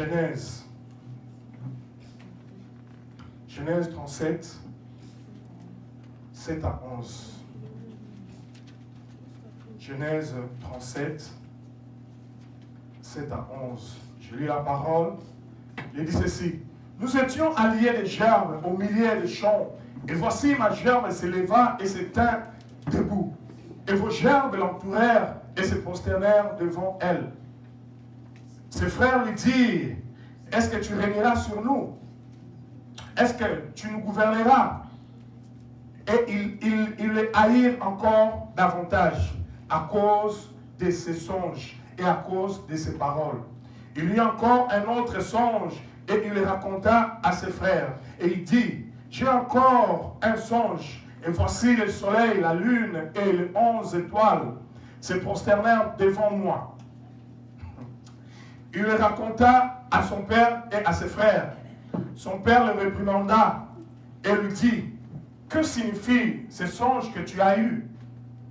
Genèse 37, 7 à 11. Genèse 37, 7 à 11. Je lis la parole. Il dit ceci. Nous étions alliés des gerbes au milieu des champs. Et voici ma gerbe s'éleva et se tint debout. Et vos gerbes l'entourèrent et se prosternèrent devant elle. Ses frères lui dirent, est-ce que tu régneras sur nous? Est-ce que tu nous gouverneras? Et ils le haïrent encore davantage à cause de ses songes et à cause de ses paroles. Il y eut encore un autre songe et il le raconta à ses frères. Et il dit, j'ai encore un songe et voici le soleil, la lune et les 11 étoiles se prosternèrent devant moi. Il le raconta à son père et à ses frères. Son père le réprimanda et lui dit, que signifie ce songe que tu as eu?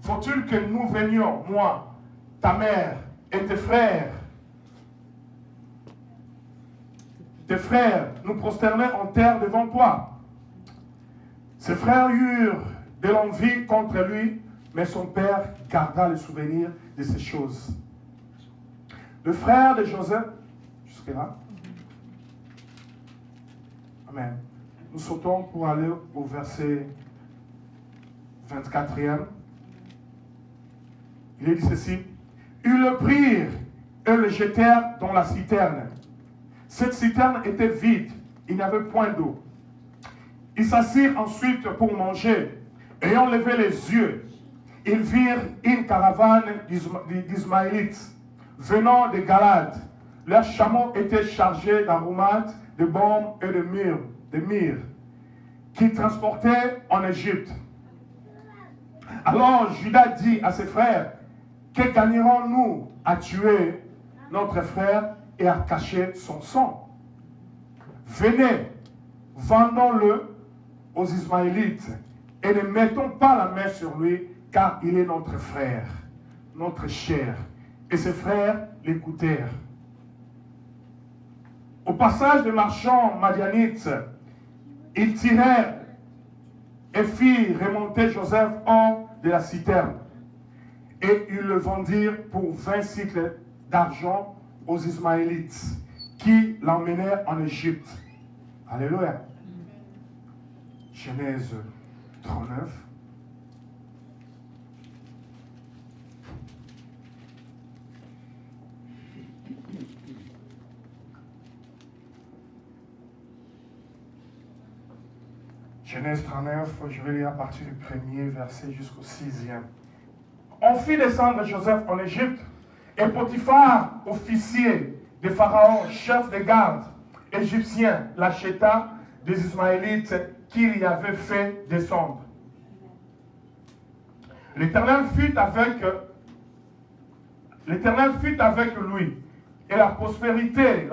Faut-il que nous venions, moi, ta mère et tes frères, nous prosterner en terre devant toi? Ses frères eurent de l'envie contre lui, mais son père garda le souvenir de ces choses. Le frère de Joseph, jusque-là. Amen. Nous sautons pour aller au verset 24e. Il est dit ceci. Ils le prirent et le jetèrent dans la citerne. Cette citerne était vide, il n'y avait point d'eau. Ils s'assirent ensuite pour manger. Ayant levé les yeux, ils virent une caravane d'Ismaélites venant de Galade. Leurs chameaux étaient chargés d'aromates, de baumes et de myrrhe, qu'ils transportaient en Égypte. Alors Judas dit à ses frères, que gagnerons-nous à tuer notre frère et à cacher son sang? Venez, vendons-le aux Ismaélites et ne mettons pas la main sur lui, car il est notre frère, notre chair. Et ses frères l'écoutèrent. Au passage des marchands madianites, ils tirèrent et firent remonter Joseph hors de la citerne. Et ils le vendirent pour 20 cycles d'argent aux Ismaélites, qui l'emmenèrent en Égypte. Alléluia. Genèse 39. Genèse 39, je vais lire à partir du 1er verset jusqu'au 6e. On fit descendre Joseph en Égypte, et Potiphar, officier de Pharaon, chef de garde égyptien, l'acheta des Ismaélites qu'il y avait fait descendre. L'Éternel fut avec lui, et la prospérité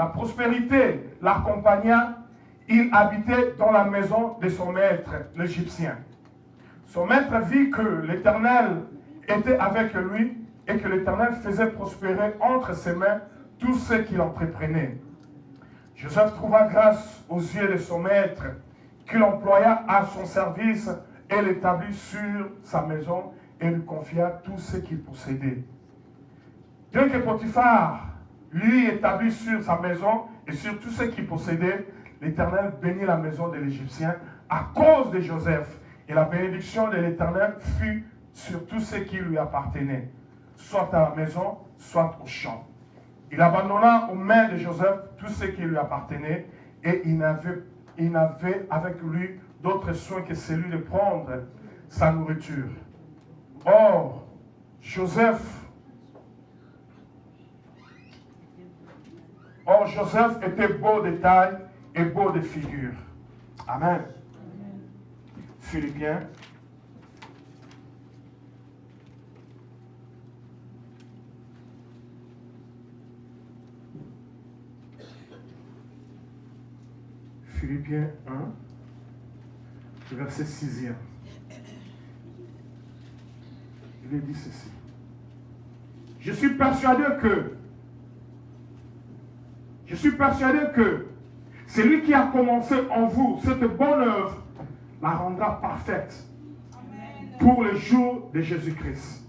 l'accompagna. Il habitait dans la maison de son maître, l'Égyptien. Son maître vit que l'Éternel était avec lui et que l'Éternel faisait prospérer entre ses mains tout ce qu'il entreprenait. Joseph trouva grâce aux yeux de son maître, qu'il employa à son service et l'établit sur sa maison et lui confia tout ce qu'il possédait. Dès que Potiphar lui établit sur sa maison et sur tout ce qu'il possédait, l'Éternel bénit la maison de l'Égyptien à cause de Joseph. Et la bénédiction de l'Éternel fut sur tout ce qui lui appartenait, soit à la maison, soit au champ. Il abandonna aux mains de Joseph tout ce qui lui appartenait, et il n'avait avec lui d'autre soin que celui de prendre sa nourriture. Or, Joseph était beau de taille et beau de figure. Amen. Philippiens. Philippiens 1, verset 6e. Il est dit ceci. Je suis persuadé que Je suis persuadé que celui qui a commencé en vous cette bonne œuvre la rendra parfaite pour le jour de Jésus-Christ.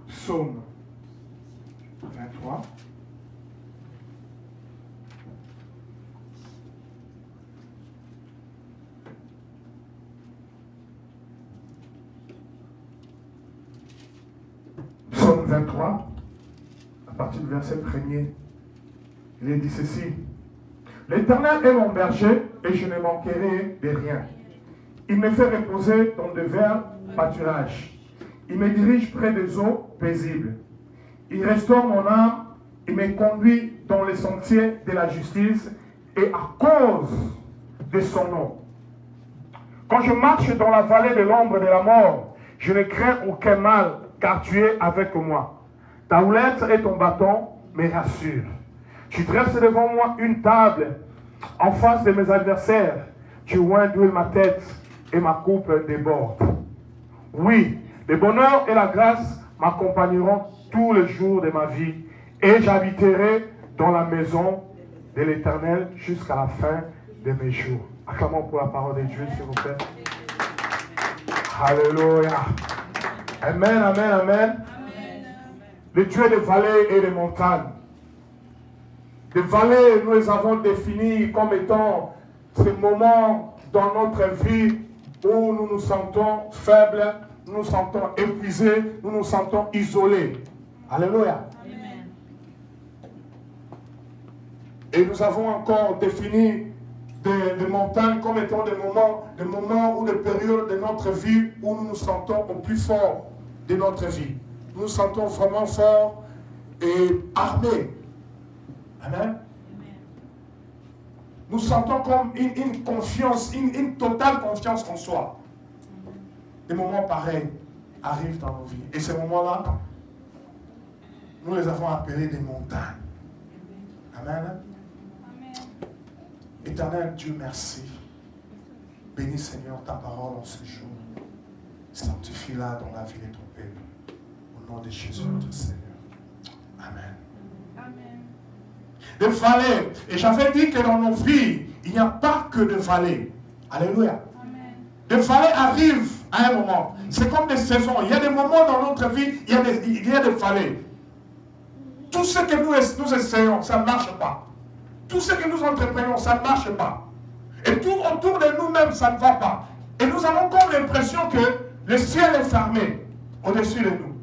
Psaume 23. Psaume 23, à partir du verset 1er, il est dit ceci. L'Éternel est mon berger et je ne manquerai de rien. Il me fait reposer dans de verts pâturages. Il me dirige près des eaux paisibles. Il restaure mon âme. Il me conduit dans les sentiers de la justice et à cause de son nom. Quand je marche dans la vallée de l'ombre de la mort, je ne crains aucun mal, car tu es avec moi. Ta houlette et ton bâton me rassurent. Tu dresses devant moi une table en face de mes adversaires. Tu oins d'huile ma tête et ma coupe déborde. Oui, le bonheur et la grâce m'accompagneront tous les jours de ma vie et j'habiterai dans la maison de l'Éternel jusqu'à la fin de mes jours. Acclamons pour la parole de Dieu, s'il vous plaît. Alléluia. Amen, amen, amen. Le Dieu des vallées et des montagnes. Les vallées, nous les avons définies comme étant ces moments dans notre vie où nous nous sentons faibles, nous nous sentons épuisés, nous nous sentons isolés. Alléluia. Amen. Et nous avons encore défini des montagnes comme étant des moments ou des périodes de notre vie où nous nous sentons au plus fort de notre vie. Nous nous sentons vraiment forts et armés. Amen. Nous sentons comme une confiance, une totale confiance en soi. Des moments pareils arrivent dans nos vies. Et ces moments-là, nous les avons appelés des montagnes. Amen. Éternel Dieu, merci. Bénis Seigneur ta parole en ce jour. Sanctifie-la dans la vie de ton peuple. Au nom de Jésus notre Seigneur. Amen. Amen. Des vallées. Et j'avais dit que dans nos vies, il n'y a pas que de vallées. Alléluia. Amen. Des vallées arrivent à un moment. C'est comme des saisons. Il y a des moments dans notre vie, il y a des vallées. Tout ce que nous essayons, ça ne marche pas. Tout ce que nous entreprenons, ça ne marche pas. Et tout autour de nous-mêmes, ça ne va pas. Et nous avons comme l'impression que le ciel est fermé au-dessus de nous.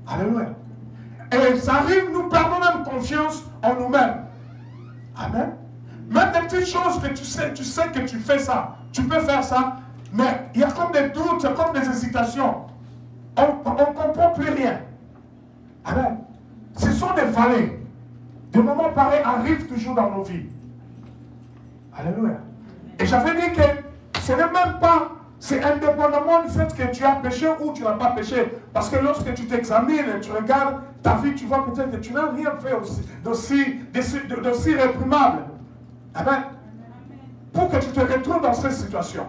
Alléluia. Et ça arrive, nous perdons même confiance en nous-mêmes. Amen. Même des petites choses que tu sais que tu fais ça, tu peux faire ça, mais il y a comme des doutes, comme des hésitations. On ne comprend plus rien. Amen. Ce sont des vallées. Des moments pareils arrivent toujours dans nos vies. Alléluia. Et j'avais dit que ce n'est même pas, c'est indépendamment du fait que tu as péché ou tu n'as pas péché. Parce que lorsque tu t'examines et tu regardes ta vie, tu vois peut-être que tu n'as rien fait d'aussi réprimable. Amen. Pour que tu te retrouves dans cette situation.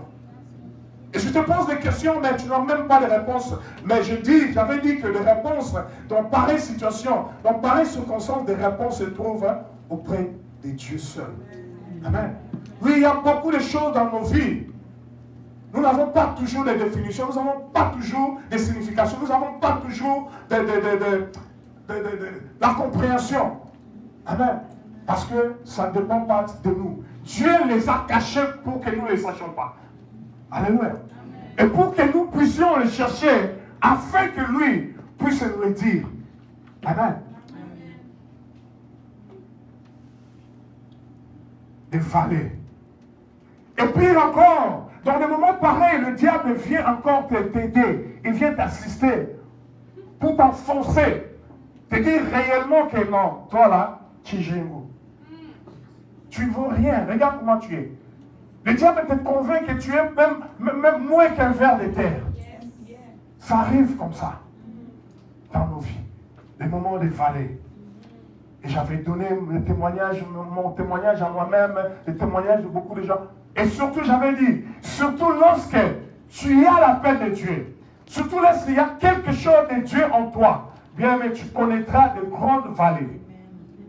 Et je te pose des questions, mais tu n'as même pas de réponse. Mais j'avais dit que les réponses dans pareille situation, dans pareille circonstance, des réponses se trouvent auprès de Dieu seul. Amen. Oui, il y a beaucoup de choses dans nos vies. Nous n'avons pas toujours des définitions, nous n'avons pas toujours des significations, nous n'avons pas toujours la compréhension. Amen. Parce que ça ne dépend pas de nous. Dieu les a cachés pour que nous ne les sachions pas. Alléluia. Et pour que nous puissions les chercher, afin que lui puisse nous le dire. Amen. Des vallées. Et puis encore, dans des moments pareils, le diable vient encore t'aider. Il vient t'assister pour t'enfoncer. Te dire réellement que non, toi là, tu es gémeaux. Tu ne vaux rien. Regarde comment tu es. Le diable te convainc que tu es même moins qu'un ver de terre. Ça arrive comme ça dans nos vies. Des moments de vallée. Et j'avais donné mon témoignage à moi-même, le témoignage de beaucoup de gens. Et surtout, j'avais dit, surtout lorsque tu as l'appel de Dieu, surtout lorsqu'il y a quelque chose de Dieu en toi, bien, mais tu connaîtras de grandes vallées.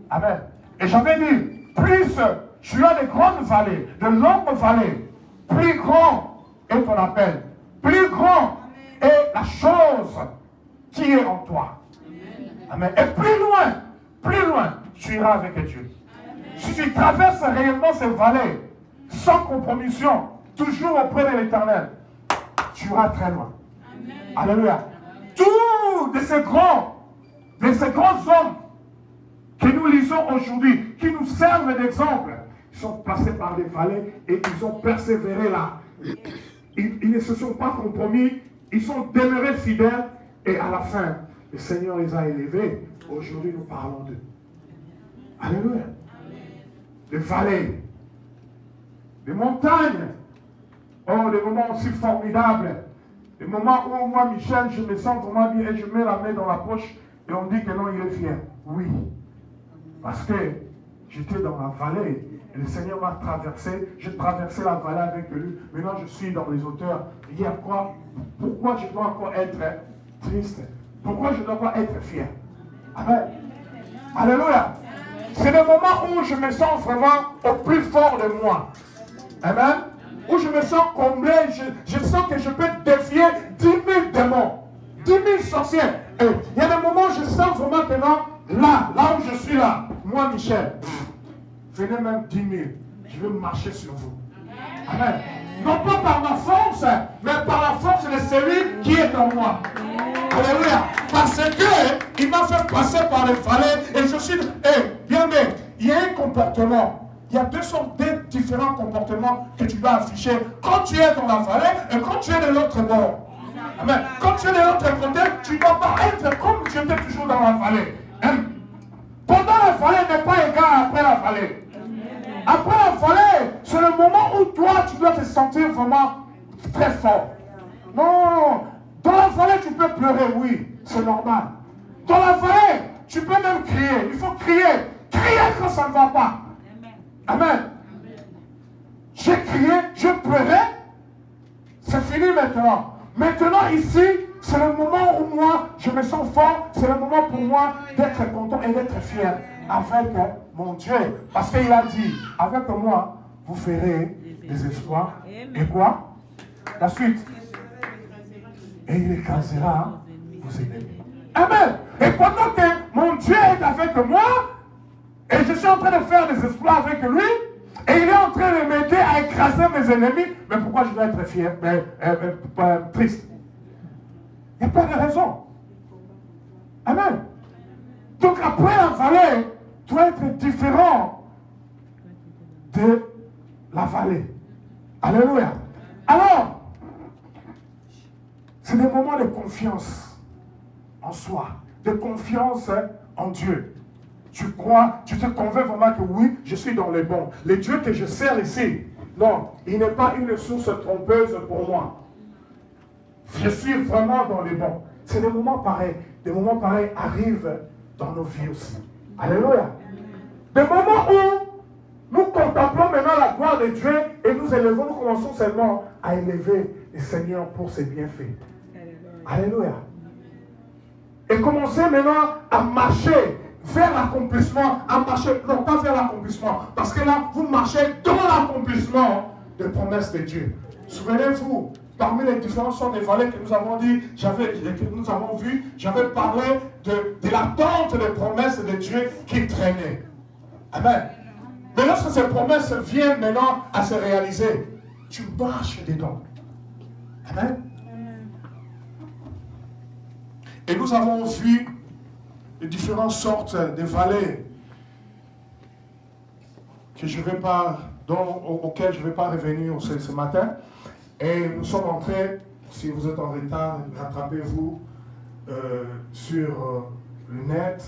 Amen. Et j'avais dit, plus tu as de grandes vallées, de longues vallées, plus grand est ton appel. Plus grand est la chose qui est en toi. Amen. Et plus loin, tu iras avec Dieu. Si tu traverses réellement ces vallées, sans compromission, toujours auprès de l'Éternel, tu iras très loin. Amen. Alléluia. Tous de ces grands hommes que nous lisons aujourd'hui, qui nous servent d'exemple, ils sont passés par des vallées et ils ont persévéré là. Ils ne se sont pas compromis, ils sont demeurés fidèles et à la fin, le Seigneur les a élevés. Aujourd'hui, nous parlons d'eux. Alléluia. Des vallées, des montagnes, oh, des moments aussi formidables, des moments où moi, Michel, je me sens vraiment bien et je mets la main dans la poche et on dit que non, il est fier. Oui, parce que j'étais dans la vallée et le Seigneur m'a traversé, j'ai traversé la vallée avec lui, maintenant je suis dans les hauteurs. Il y a quoi? Pourquoi je dois encore être triste? Pourquoi je dois pas être fier? Amen. Alléluia. C'est le moment où je me sens vraiment au plus fort de moi. Amen. Où je me sens comblé, je sens que je peux défier 10 000 démons, 10 000 sorciers. Et il y a des moments où je sens vraiment que non, là où je suis là, moi Michel, venez même 10 000, je vais marcher sur vous. Amen. Non pas par ma force, mais par la force de celui qui est en moi. Alléluia. Parce que il m'a fait passer par les vallées et je suis... bien aimé, il y a un comportement. Il y a deux différents comportements que tu dois afficher quand tu es dans la vallée et quand tu es de l'autre bord. Amen. Quand tu es de l'autre côté, tu ne dois pas être comme tu étais toujours dans la vallée. Pendant la vallée n'est pas égal après la vallée. Après la vallée, c'est le moment où toi, tu dois te sentir vraiment très fort. Non, dans la vallée, tu peux pleurer, oui, c'est normal. Dans la vallée, tu peux même crier. Il faut crier. Crier quand ça ne va pas. Amen. J'ai crié, je pleurais. C'est fini maintenant. Maintenant, ici, c'est le moment où moi, je me sens fort. C'est le moment pour moi d'être content et d'être fier avec mon Dieu. Parce qu'il a dit, avec moi, vous ferez des exploits. Et quoi? La suite. Et il écrasera vos ennemis. Amen. Et pendant que mon Dieu est avec moi, et je suis en train de faire des exploits avec lui, et il est en train de m'aider à écraser mes ennemis, mais pourquoi je dois être fier, triste? Il n'y a pas de raison. Amen. Donc après la vallée, doit être différent de la vallée. Alléluia. Alors, c'est des moments de confiance en soi, de confiance en Dieu. Tu crois, tu te convaincs vraiment que oui, je suis dans les bons. Le Dieu que je sers ici, non, il n'est pas une source trompeuse pour moi. Je suis vraiment dans les bons. C'est des moments pareils. Des moments pareils arrivent dans nos vies aussi. Alléluia. Des moments où nous contemplons maintenant la gloire de Dieu et nous élevons, nous commençons seulement à élever le Seigneur pour ses bienfaits. Alléluia. Et commencer maintenant à marcher vers l'accomplissement, à marcher, non pas vers l'accomplissement, parce que là, vous marchez dans l'accomplissement des promesses de Dieu. Souvenez-vous, parmi les différentes sortes de vallées que nous avons dit, que nous avons vu, j'avais parlé de l'attente des promesses de Dieu qui traînaient. Amen. Mais lorsque ces promesses viennent maintenant à se réaliser, tu marches dedans. Amen. Et nous avons vu les différentes sortes de vallées que auxquelles je ne vais pas revenir ce matin. Et nous sommes entrés, si vous êtes en retard, rattrapez-vous sur le net.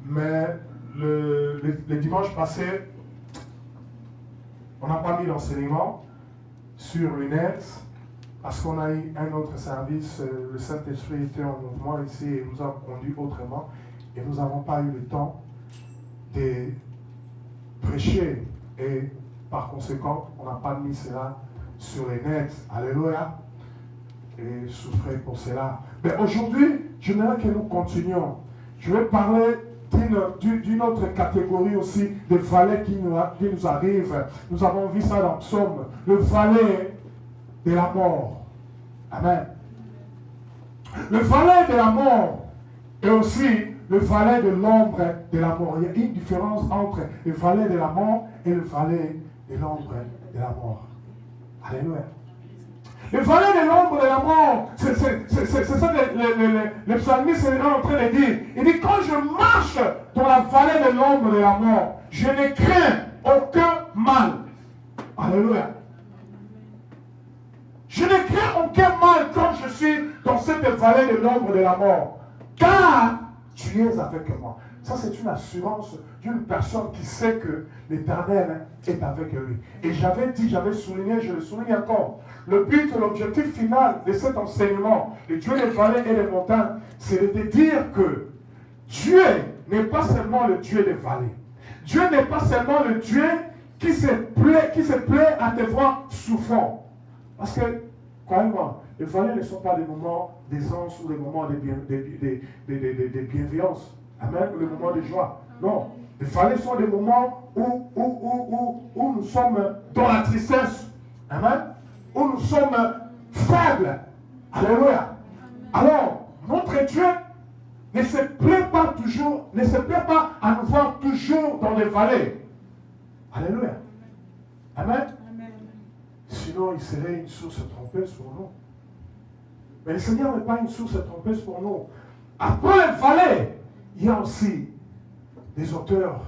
Mais le dimanche passé, on n'a pas mis l'enseignement sur le net parce qu'on a eu un autre service. Le Saint-Esprit était en mouvement ici et nous a conduit autrement. Et nous n'avons pas eu le temps de prêcher. Et par conséquent, on n'a pas mis cela sur les nets. Alléluia. Et souffrez pour cela. Mais aujourd'hui, j'aimerais que nous continuions. Je vais parler de d'une autre catégorie aussi, des vallées qui nous arrivent. Nous avons vu ça dans Psaume, le valet de la mort. Amen. Le valet de la mort et aussi le valet de l'ombre de la mort. Il y a une différence entre le valet de la mort et le valet de l'ombre de la mort. Alléluia. Le valet de l'ombre de la mort, c'est ça que le psalmiste est en train de dire. Il dit, quand je marche dans la vallée de l'ombre de la mort, je ne crains aucun mal. Alléluia. Je ne crains aucun mal quand je suis dans cette vallée de l'ombre de la mort. Car tu es avec moi. Ça, c'est une assurance d'une personne qui sait que l'Éternel est avec lui. Et j'avais dit, j'avais souligné, je le souligne encore. Le but, l'objectif final de cet enseignement, le Dieu des vallées et des montagnes, c'est de te dire que Dieu n'est pas seulement le Dieu des vallées. Dieu n'est pas seulement le Dieu qui se plaît à te voir souffrant. Parce que, croyez-moi, les vallées ne sont pas des moments d'aisance ou des moments de bienveillance. Amen, ou des moments de joie. Non, les vallées sont des moments où nous sommes dans la tristesse. Amen, où nous sommes faibles. Alléluia. Alors, notre Dieu ne se plaît pas toujours, ne se plaît pas à nous voir toujours dans les vallées. Alléluia. Amen. Sinon, il serait une source trompeuse pour nous. Mais le Seigneur n'est pas une source trompeuse pour nous. Après les vallées, il y a aussi des hauteurs,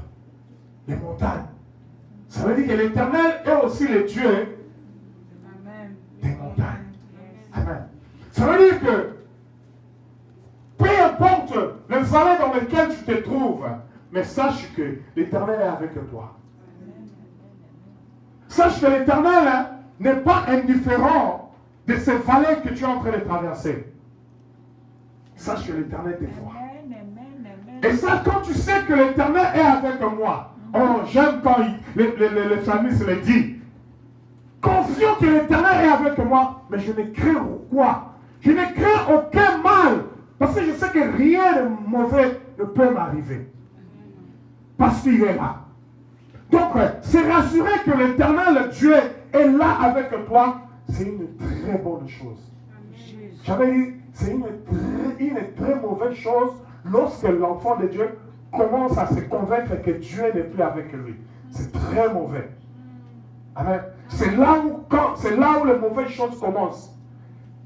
des montagnes. Ça veut dire que l'Éternel est aussi le Dieu des montagnes. Amen. Ça veut dire que peu importe le vallée dans lequel tu te trouves, mais sache que l'Éternel est avec toi. Sache que l'Éternel n'est pas indifférent de ces vallées que tu es en train de traverser. Sache que l'Éternel te voit. Et ça, quand tu sais que l'Éternel est avec moi, oh, j'aime quand le psalmiste le dit, confiant que l'Éternel est avec moi, mais je ne crains quoi? Je ne crains aucun mal, parce que je sais que rien de mauvais ne peut m'arriver. Parce qu'il est là. Donc, c'est rassurer que l'Éternel, Dieu, est là avec toi, c'est une très bonne chose. J'avais dit, c'est une très mauvaise chose lorsque l'enfant de Dieu commence à se convaincre que Dieu n'est plus avec lui. C'est très mauvais. Amen. C'est là où les mauvaises choses commencent.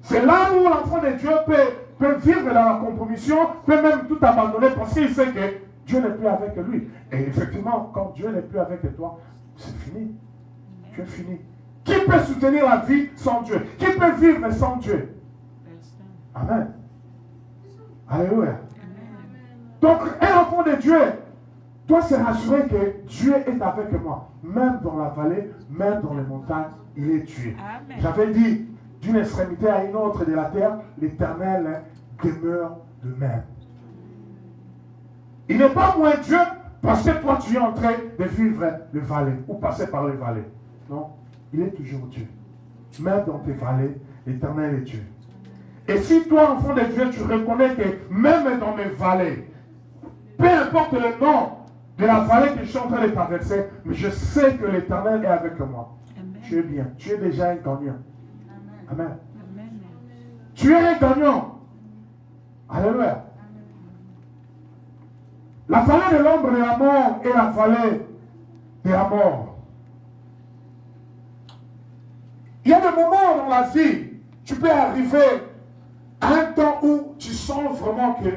C'est là où l'enfant de Dieu peut vivre dans la compromission, peut même tout abandonner parce qu'il sait que Dieu n'est plus avec lui. Et effectivement, quand Dieu n'est plus avec toi, c'est fini. Tu es fini. Qui peut soutenir la vie sans Dieu? Qui peut vivre sans Dieu? Amen. Alléluia. Donc, un enfant de Dieu doit se rassurer que Dieu est avec moi. Même dans la vallée, même dans les montagnes, il est Dieu. J'avais dit, d'une extrémité à une autre de la terre, l'Éternel demeure de même. Il n'est pas moins Dieu parce que toi tu es en train de vivre les vallées ou passer par les vallées. Non, il est toujours Dieu. Même dans tes vallées, l'Éternel est Dieu. Et si toi, enfant de Dieu, tu reconnais que même dans mes vallées, peu importe le nom de la vallée que je suis en train de traverser, mais je sais que l'Éternel est avec moi. Amen. Tu es bien. Tu es déjà un gagnant. Amen. Amen. Tu es un gagnant. Alléluia. La vallée de l'ombre de la mort est la vallée de la mort. Il y a des moments dans la vie, tu peux arriver à un temps où tu sens vraiment que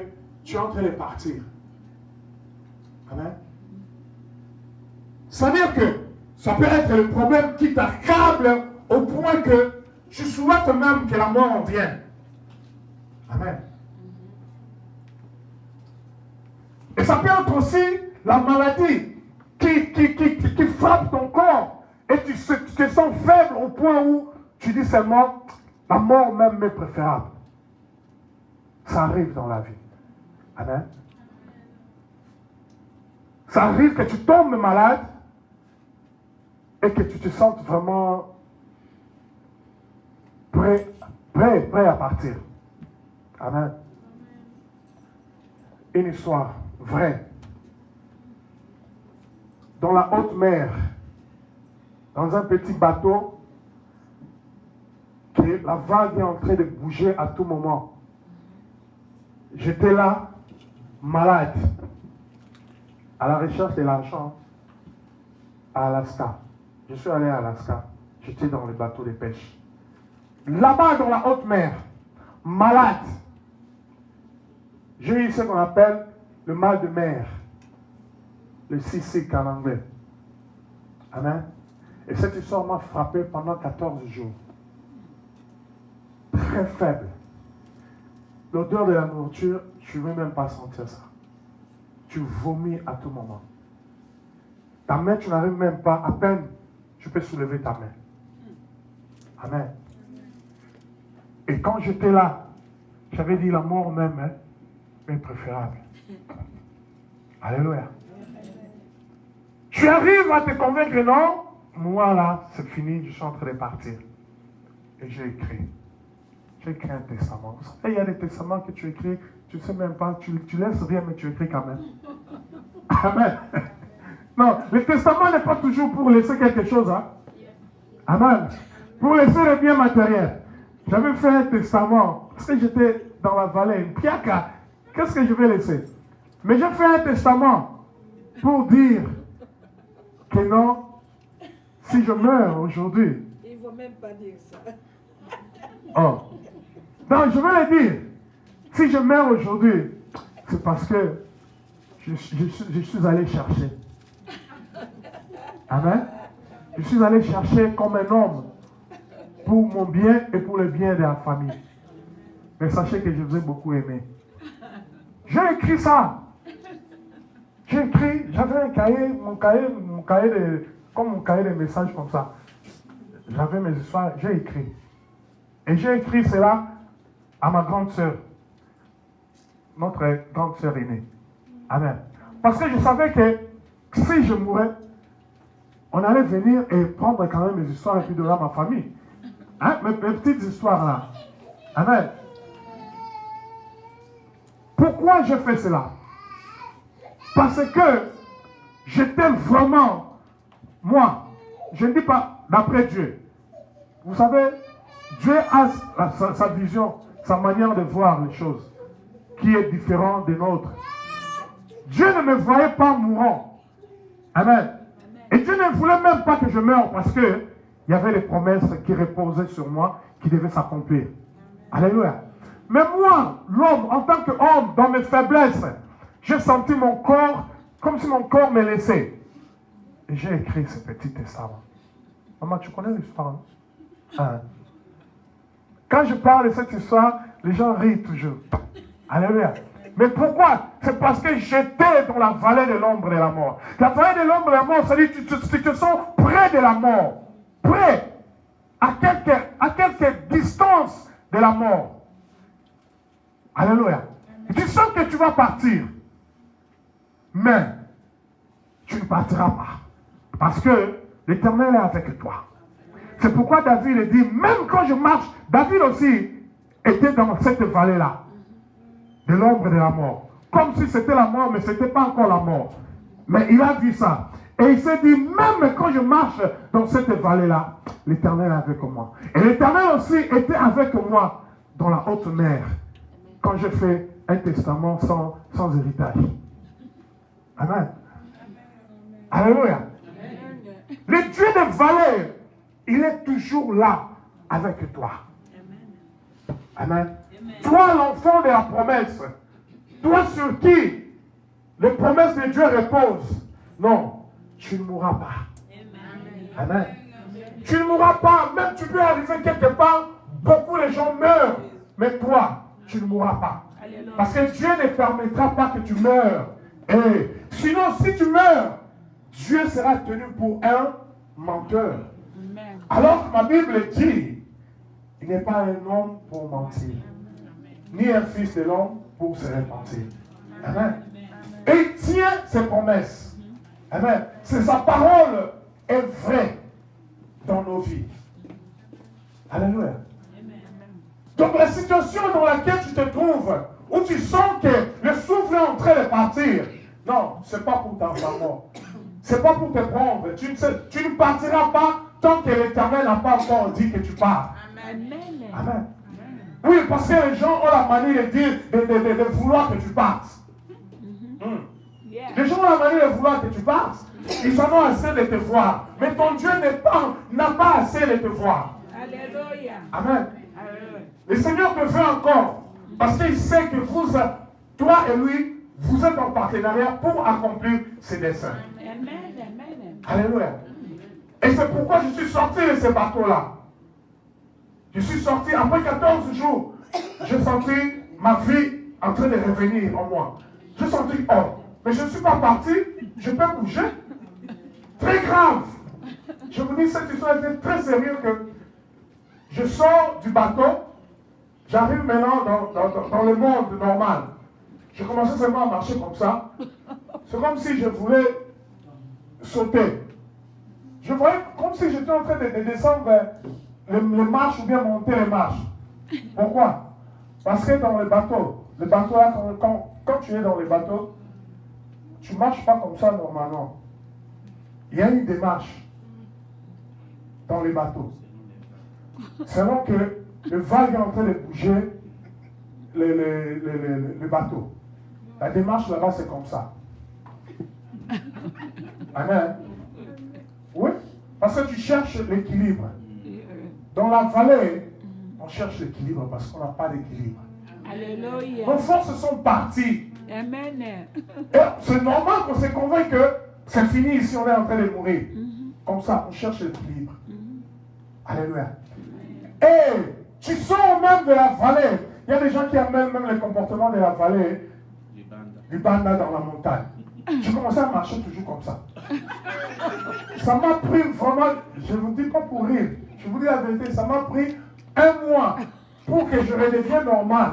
tu es en train de partir. Amen. Ça veut dire que ça peut être le problème qui t'accable au point que tu souhaites même que la mort en vienne. Amen. Et ça peut être aussi la maladie qui frappe ton corps et tu te sens faible au point où tu dis seulement la mort même m'est préférable. Ça arrive dans la vie. Amen. Ça arrive que tu tombes malade et que tu te sens vraiment prêt à partir. Amen. Une histoire vraie. dans la haute mer, dans un petit bateau, que la vague est en train de bouger à tout moment. J'étais là, malade, à la recherche de l'argent, à Alaska. Je suis allé à Alaska. J'étais dans le bateau de pêche. Là-bas, dans la haute mer, malade. J'ai eu ce qu'on appelle le mal de mer. Le seasick en anglais. Amen. Et cette histoire m'a frappé pendant 14 jours. Très faible. L'odeur de la nourriture, tu ne veux même pas sentir ça. Tu vomis à tout moment. Ta main, tu n'arrives même pas, à peine, tu peux soulever ta main. Amen. Et quand j'étais là, j'avais dit la mort même est préférable. Alléluia. Tu arrives à te convaincre que non, moi là, c'est fini, je suis en train de partir. Et j'ai écrit. J'ai écrit un testament. Vous savez, il y a des testaments que tu écris, tu ne sais même pas, tu laisses rien, mais tu écris quand même. Amen. Non, le testament n'est pas toujours pour laisser quelque chose. Hein? Amen. Pour laisser le bien matériel. J'avais fait un testament, parce que j'étais dans la vallée, une piaka. Qu'est-ce que je vais laisser? Mais j'ai fait un testament pour dire que non, si je meurs aujourd'hui. Il ne faut même pas dire ça. Oh. Non, je veux le dire. Si je meurs aujourd'hui, c'est parce que je suis allé chercher. Amen. Je suis allé chercher comme un homme pour mon bien et pour le bien de la famille. Mais sachez que je vous ai beaucoup aimé. J'ai écrit ça. J'ai écrit, j'avais un cahier, mon cahier comme mon cahier de messages comme ça. J'avais mes histoires, j'ai écrit. Et j'ai écrit cela à ma grande sœur. Notre grande sœur aînée. Amen. Parce que je savais que si je mourais, on allait venir et prendre quand même mes histoires et puis donner à ma famille. Hein? Mes petites histoires là. Amen. Pourquoi je fais cela? Parce que j'étais vraiment, moi, je ne dis pas d'après Dieu. Vous savez, Dieu a sa vision, sa manière de voir les choses, qui est différente des nôtres. Dieu ne me voyait pas mourant. Amen. Et Dieu ne voulait même pas que je meure parce que il y avait les promesses qui reposaient sur moi, qui devaient s'accomplir. Alléluia. Mais moi, l'homme, en tant qu'homme, dans mes faiblesses, j'ai senti mon corps comme si mon corps me laissait. Et j'ai écrit ce petit testament. Maman, tu connais l'histoire, non? Hein? Quand je parle de cette histoire, les gens rient toujours. Alléluia. Mais pourquoi? C'est parce que j'étais dans la vallée de l'ombre de la mort. La vallée de l'ombre de la mort, ça dit que tu te sens près de la mort. Près. À quelques distances de la mort. Alléluia. Tu sens que tu vas partir. Mais tu ne partiras pas. Parce que l'Éternel est avec toi. C'est pourquoi David dit, même quand je marche, David aussi était dans cette vallée-là. De l'ombre de la mort. Comme si c'était la mort, mais ce n'était pas encore la mort. Mais il a vu ça. Et il s'est dit, même quand je marche dans cette vallée-là, l'Éternel est avec moi. Et l'Éternel aussi était avec moi dans la haute mer. Quand je fais un testament sans héritage. Amen. Alléluia. Le Dieu des vallées, il est toujours là avec toi. Amen. Toi, l'enfant de la promesse, toi sur qui les promesses de Dieu reposent, non, tu ne mourras pas. Amen. Tu ne mourras pas, même tu peux arriver quelque part, beaucoup de gens meurent, mais toi, tu ne mourras pas. Parce que Dieu ne permettra pas que tu meurs. Et sinon, si tu meurs, Dieu sera tenu pour un menteur. Alors que ma Bible dit, il n'est pas un homme pour mentir, ni un fils de l'homme pour se repentir. Amen. Et il tient ses promesses. Amen. C'est sa parole est vraie dans nos vies. Alléluia. Donc la situation dans laquelle tu te trouves, où tu sens que le souffle est en train de partir, non, ce n'est pas pour ta mort. c'est pas pour te prendre. Tu ne partiras pas tant que l'Éternel n'a pas encore dit que tu pars. Amen. Amen. Oui, parce que les gens ont la manie de dire, de vouloir que tu partes. Les gens ont la manie de vouloir que tu partes. Ils en ont assez de te voir. Mais ton Dieu n'a pas assez de te voir. Alléluia. Amen. Le Seigneur te veut encore. Parce qu'il sait que vous, toi et lui, vous êtes en partenariat pour accomplir ses desseins. Amen. Alléluia. Et c'est pourquoi je suis sorti de ce bateau-là. Je suis sorti, après 14 jours, j'ai senti ma vie en train de revenir en moi. J'ai senti, oh, mais je ne suis pas parti, je peux bouger. Très grave. Je vous dis, cette histoire était très sérieuse que je sors du bateau, j'arrive maintenant dans le monde normal. Je commençais seulement à marcher comme ça. C'est comme si je voulais sauter. Je voyais comme si j'étais en train de descendre vers les marches ou bien monter les marches. Pourquoi? Parce que dans le bateau là, quand tu es dans le bateau, tu ne marches pas comme ça normalement. Il y a une démarche dans les bateaux. Selon que le vague est en train de bouger le bateau. La démarche là-bas, c'est comme ça. Amen. Oui, parce que tu cherches l'équilibre. Dans la vallée, on cherche l'équilibre parce qu'on n'a pas d'équilibre. Alléluia. Nos forces sont parties. Amen. Et c'est normal qu'on se convainc que c'est fini ici, on est en train de mourir. Comme ça, on cherche l'équilibre. Alléluia. Et tu sors même de la vallée. Il y a des gens qui amènent même le comportement de la vallée, du banda dans la montagne. J'ai commencé à marcher toujours comme ça. Ça m'a pris vraiment, je ne vous dis pas pour rire, je vous dis la vérité, ça m'a pris 1 mois pour que je redevienne normal.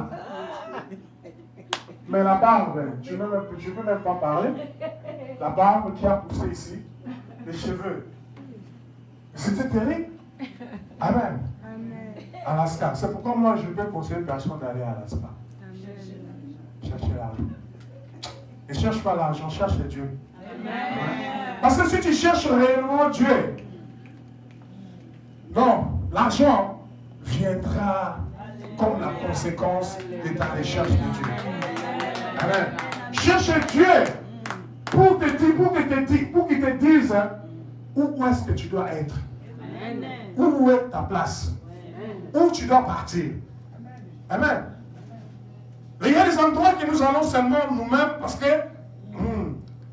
Mais la barbe, je ne peux même pas parler. La barbe qui a poussé ici, les cheveux. C'était terrible. Amen. Alaska. C'est pourquoi moi je peux conseiller une personne d'aller à Alaska. Chercher l'argent. Ne cherche pas l'argent, cherche Dieu. Parce que si tu cherches réellement Dieu, non, l'argent viendra comme la conséquence de ta recherche de Dieu. Amen. Cherche Dieu pour qu'il te dise où est-ce que tu dois être. Où est ta place. Où tu dois partir. Amen. Il y a des endroits que nous allons seulement nous-mêmes parce que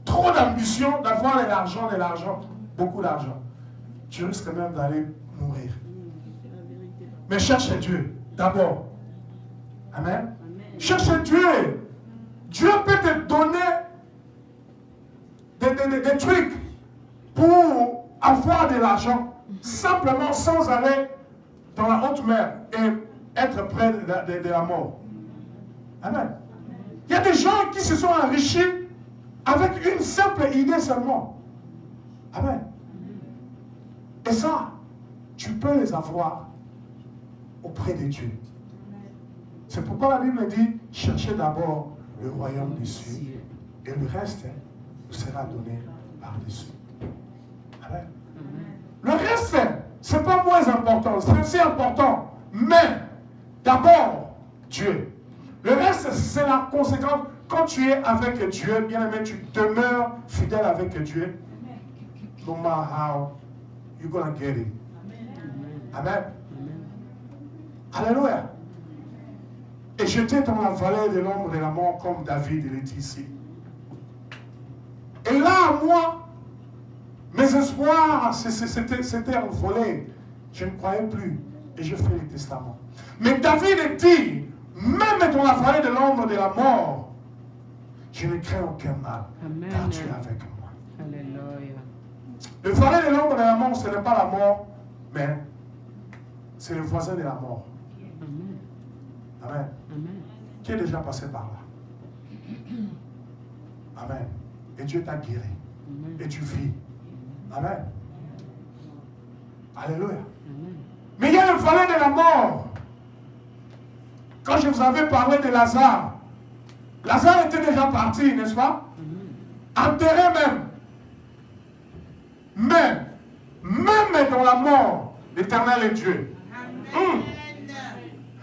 trop d'ambition d'avoir de l'argent, beaucoup d'argent. Tu risques même d'aller mourir. Mais cherche Dieu d'abord. Amen. Cherche Dieu. Dieu peut te donner des trucs pour avoir de l'argent simplement sans aller dans la haute mer et être près de la mort. Amen. Il y a des gens qui se sont enrichis avec une simple idée seulement. Amen. Et ça, tu peux les avoir auprès de Dieu. C'est pourquoi la Bible dit, cherchez d'abord le royaume des cieux et le reste vous sera donné par-dessus. Amen. Le reste, ce n'est pas moins important, c'est aussi important. Mais d'abord, Dieu. Le reste, c'est la conséquence. Quand tu es avec Dieu, bien aimé, tu demeures fidèle avec Dieu. No matter how, you're going to get it. Amen. Alléluia. Et j'étais dans la vallée de l'ombre de la mort comme David, il est ici. Et là, moi, mes espoirs s'étaient envolés. Je ne croyais plus. Et je fais le testament. Mais David dit, même dans la vallée de l'ombre de la mort, je ne crains aucun mal, car tu es avec moi. Alléluia. Le vallée de l'ombre de la mort, ce n'est pas la mort, mais c'est le voisin de la mort. Amen. Qui est déjà passé par là. Amen. Et Dieu t'a guéri. Et tu vis. Amen. Alléluia. Mais il y a le vallée de la mort. Quand je vous avais parlé de Lazare, Lazare était déjà parti, n'est-ce pas? Enterré même. dans la mort, l'Éternel est Dieu.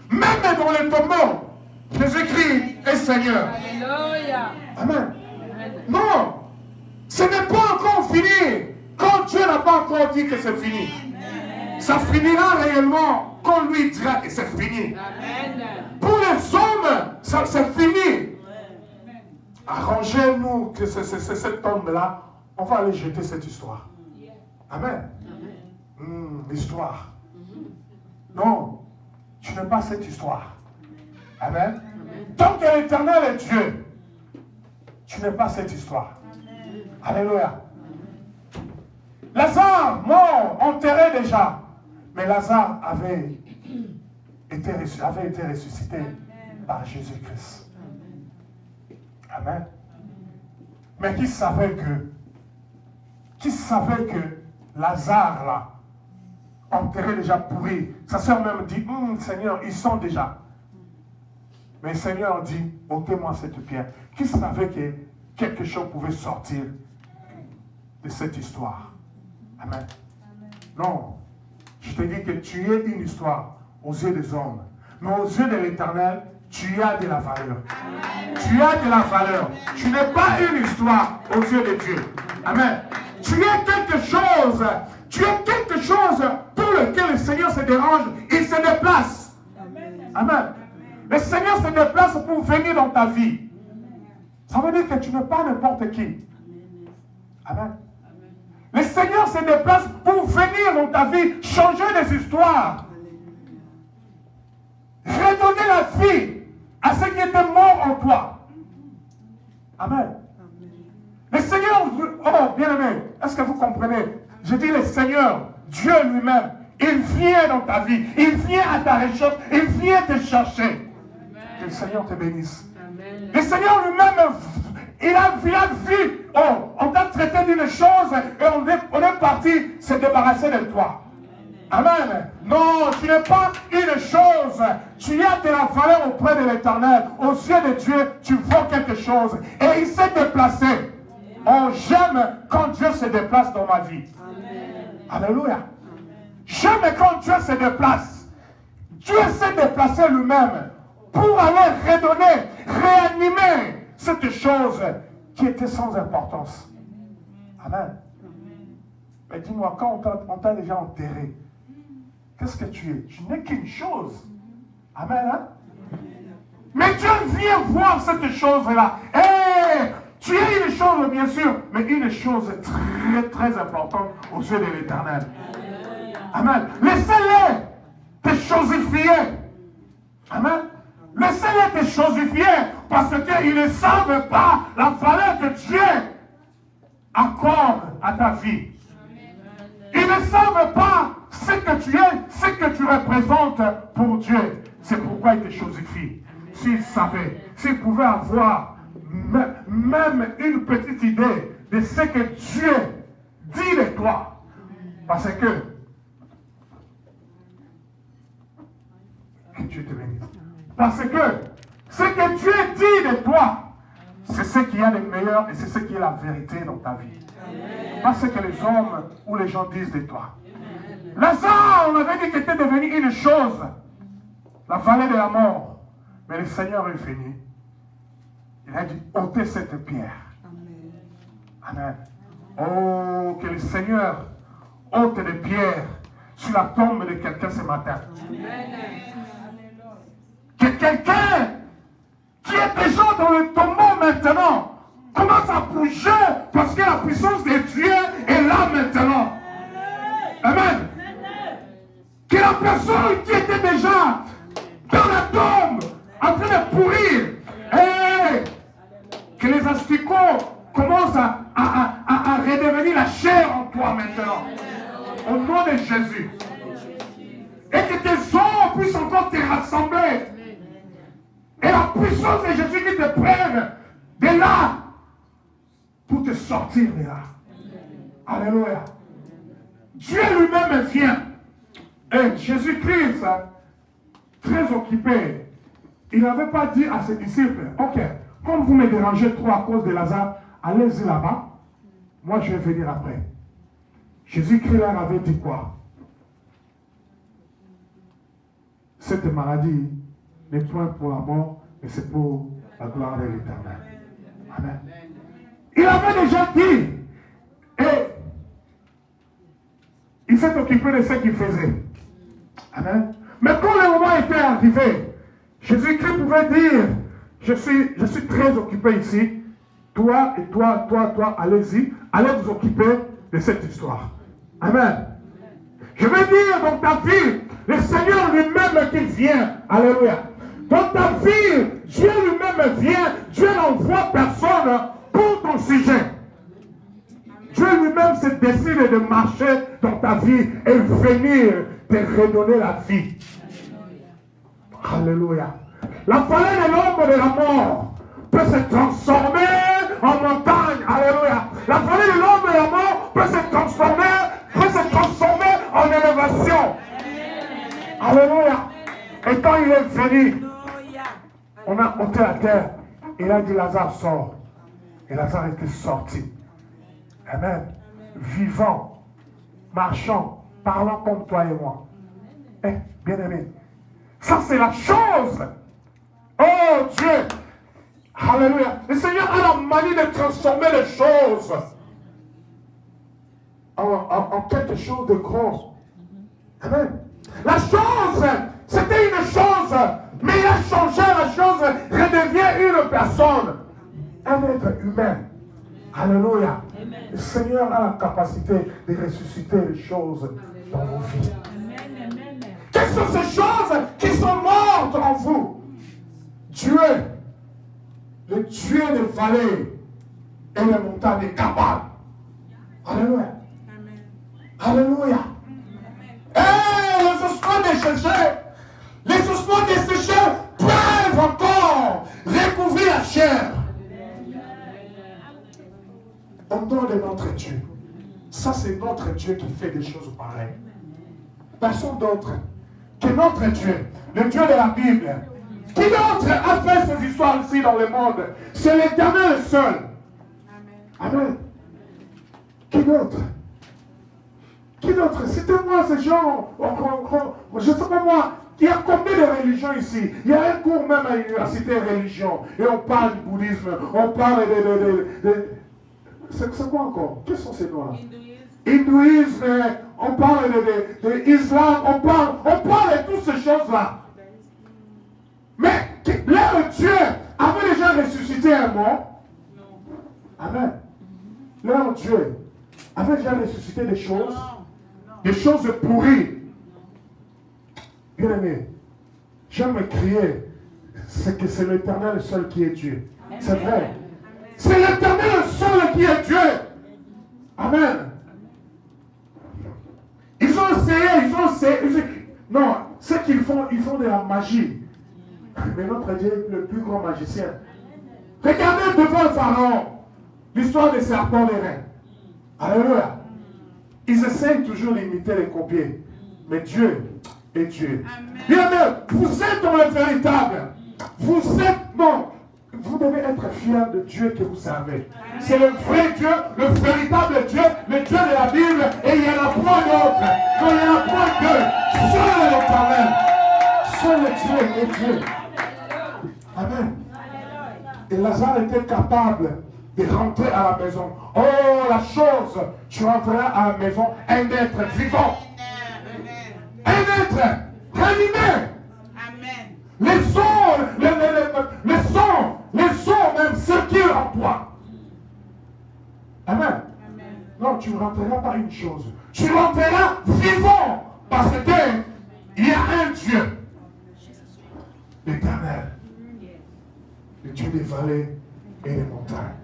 Même dans les tombeaux, Jésus-Christ est Seigneur. Alléluia. Amen. Non, ce n'est pas encore fini. Quand Dieu n'a pas encore dit que c'est fini. Ça finira réellement quand lui dira que c'est fini. Amen. Pour les hommes, ça c'est fini. Arrangez-nous que cette tombe-là, on va aller jeter cette histoire. Amen. L'histoire. Non, tu n'es pas cette histoire. Amen. Tant que l'Éternel est Dieu, tu n'es pas cette histoire. Alléluia. Lazare, mort, enterré déjà. Mais Lazare avait été ressuscité par Jésus-Christ. Amen. Mais qui savait que Lazare, là, enterré déjà pourri, sa soeur même dit, Seigneur, ils sont déjà. Mais le Seigneur dit, ôtez-moi cette pierre. Qui savait que quelque chose pouvait sortir de cette histoire? Amen. Non. Je te dis que tu es une histoire aux yeux des hommes. Mais aux yeux de l'Éternel, tu as de la valeur. Tu as de la valeur. Tu n'es pas une histoire aux yeux de Dieu. Amen. Tu es quelque chose. Tu es quelque chose pour lequel le Seigneur se dérange. Il se déplace. Amen. Le Seigneur se déplace pour venir dans ta vie. Ça veut dire que tu n'es pas n'importe qui. Amen. Le Seigneur se déplace pour venir dans ta vie, changer des histoires. Redonner la vie à ceux qui étaient morts en toi. Amen. Le Seigneur, oh bien aimé, est-ce que vous comprenez? Je dis le Seigneur, Dieu lui-même, il vient dans ta vie, il vient à ta recherche, il vient te chercher. Que le Seigneur te bénisse. Amen. Le Seigneur lui-même, il a vu, on t'a traité d'une chose et on est parti se débarrasser de toi. Amen. Non, tu n'es pas une chose. Tu as de la valeur auprès de l'Éternel. Aux yeux de Dieu, tu vaux quelque chose. Et il s'est déplacé. Oh, j'aime quand Dieu se déplace dans ma vie. Amen. Alléluia. J'aime quand Dieu se déplace. Dieu s'est déplacé lui-même pour aller redonner, réanimer cette chose qui était sans importance. Amen. Mais dis-moi, quand on t'a déjà enterré, qu'est-ce que tu es? Tu n'es qu'une chose. Amen. Hein? Mais Dieu vient voir cette chose-là. Hey, tu es une chose, bien sûr, mais une chose très, très importante aux yeux de l'Éternel. Amen. Laissez-les te chosifier. Amen. Laissez-les te chosifier parce qu'ils ne savent pas la valeur que Dieu accorde à ta vie. Ils ne savent pas ce que tu es, ce que tu représentes pour Dieu. C'est pourquoi ils te chosifient. S'ils savaient, s'ils pouvaient avoir même une petite idée de ce que Dieu dit de toi. Parce que Dieu te bénisse. Parce que ce que Dieu dit de toi, c'est ce qu'il y a de meilleur et c'est ce qui est la vérité dans ta vie. Pas ce que les hommes ou les gens disent de toi. Lazare, on avait dit qu'il était devenu une chose, la vallée de la mort. Mais le Seigneur est venu. Il a dit, ôtez cette pierre. Amen. Oh, que le Seigneur ôte des pierres sur la tombe de quelqu'un ce matin. Que quelqu'un qui est déjà dans le tombeau maintenant commence à bouger parce que la puissance de Dieu est là maintenant. Amen. Que la personne qui était déjà dans la tombe en train de pourrir, et que les asticots commencent à redevenir la chair en toi maintenant. Au nom de Jésus. Et que tes os puissent encore te rassembler. Et la puissance de Jésus qui te prenne de là pour te sortir de là. Alléluia. Dieu lui-même vient. Et Jésus-Christ, très occupé, il n'avait pas dit à ses disciples, ok, comme vous me dérangez trop à cause de Lazare, allez-y là-bas, moi je vais venir après. Jésus-Christ leur avait dit quoi? Cette maladie n'est point pour la mort, mais c'est pour la gloire de l'Éternel. Amen. Il avait déjà dit, et il s'est occupé de ce qu'il faisait. Amen. Mais quand le moment était arrivé, Jésus-Christ pouvait dire, je suis très occupé ici, toi et toi, allez-y, allez vous occuper de cette histoire. Amen. Je veux dire, dans ta vie, le Seigneur lui-même qui vient. Alléluia. Dans ta vie, Dieu lui-même vient. Dieu n'envoie personne pour ton sujet. Dieu lui-même se décide de marcher dans ta vie et venir te redonner la vie. Alléluia. La vallée de l'ombre de la mort peut se transformer en montagne. Alléluia. La vallée de l'ombre de la mort peut se transformer en élévation. Alléluia. Et quand il est venu, on a monté la terre. Il a dit, Lazare sort. Et Lazare était sorti. Amen. Vivant, marchant, parlant comme toi et moi. Eh, bien-aimé. Ça, c'est la chose. Oh Dieu. Alléluia. Le Seigneur a la manie de transformer les choses en quelque chose de grand. Amen. La chose, c'était une chose, mais il a changé la chose, redevient une personne. Un être humain. Alléluia. Amen. Le Seigneur a la capacité de ressusciter les choses dans vos vies. Amen. Quelles sont ces choses qui sont mortes en vous? Dieu, le Dieu des vallées et des montagnes est capable. Alléluia. Alléluia. Et les ossements desséchés, peuvent encore recouvrir la chair. Au nom de notre Dieu. Ça, c'est notre Dieu qui fait des choses pareilles. Personne d'autre que notre Dieu, le Dieu de la Bible. Qui d'autre a fait ces histoires ici dans le monde? C'est l'Éternel seul. Amen. Qui d'autre? Qui d'autre? Citez-moi ces gens. Je ne sais pas moi. Il y a combien de religions ici? Il y a un cours même à l'université religion. Et on parle du bouddhisme. On parle de c'est quoi encore? Quels sont ces noms-là? Hindouisme. On parle de islam. On parle de toutes ces choses-là. Mais leur Dieu avait déjà ressuscité un mort. Amen. Leur Dieu avait déjà ressuscité des choses pourries. Bien aimé, j'aime crier, c'est que c'est l'Éternel seul qui est Dieu. C'est vrai. C'est l'Éternel seul qui est Dieu. Amen. Ils ont essayé. Non, ce qu'ils font, ils font de la magie. Mais notre Dieu est le plus grand magicien. Regardez devant le Pharaon, l'histoire des serpents des reins. Alléluia. Ils essayent toujours d'imiter les copier. Mais Dieu est Dieu. Bien aimé, vous êtes dans le véritable. Vous devez être fiers de Dieu que vous servez. C'est le vrai Dieu, le véritable Dieu, le Dieu de la Bible, et il n'y en a point d'autre. Non, il n'y en a point que seul l'Éternel. Seul Dieu est Dieu. Amen. Et Lazare était capable de rentrer à la maison. Oh, la chose, tu rentreras à la maison, un être vivant. Un être ranimé. Amen. Les sons même circulent en toi. Amen. Non, tu ne rentreras pas une chose. Tu rentreras vivant. Parce qu'il y a un Dieu. L'Éternel. Le Dieu des vallées et des montagnes.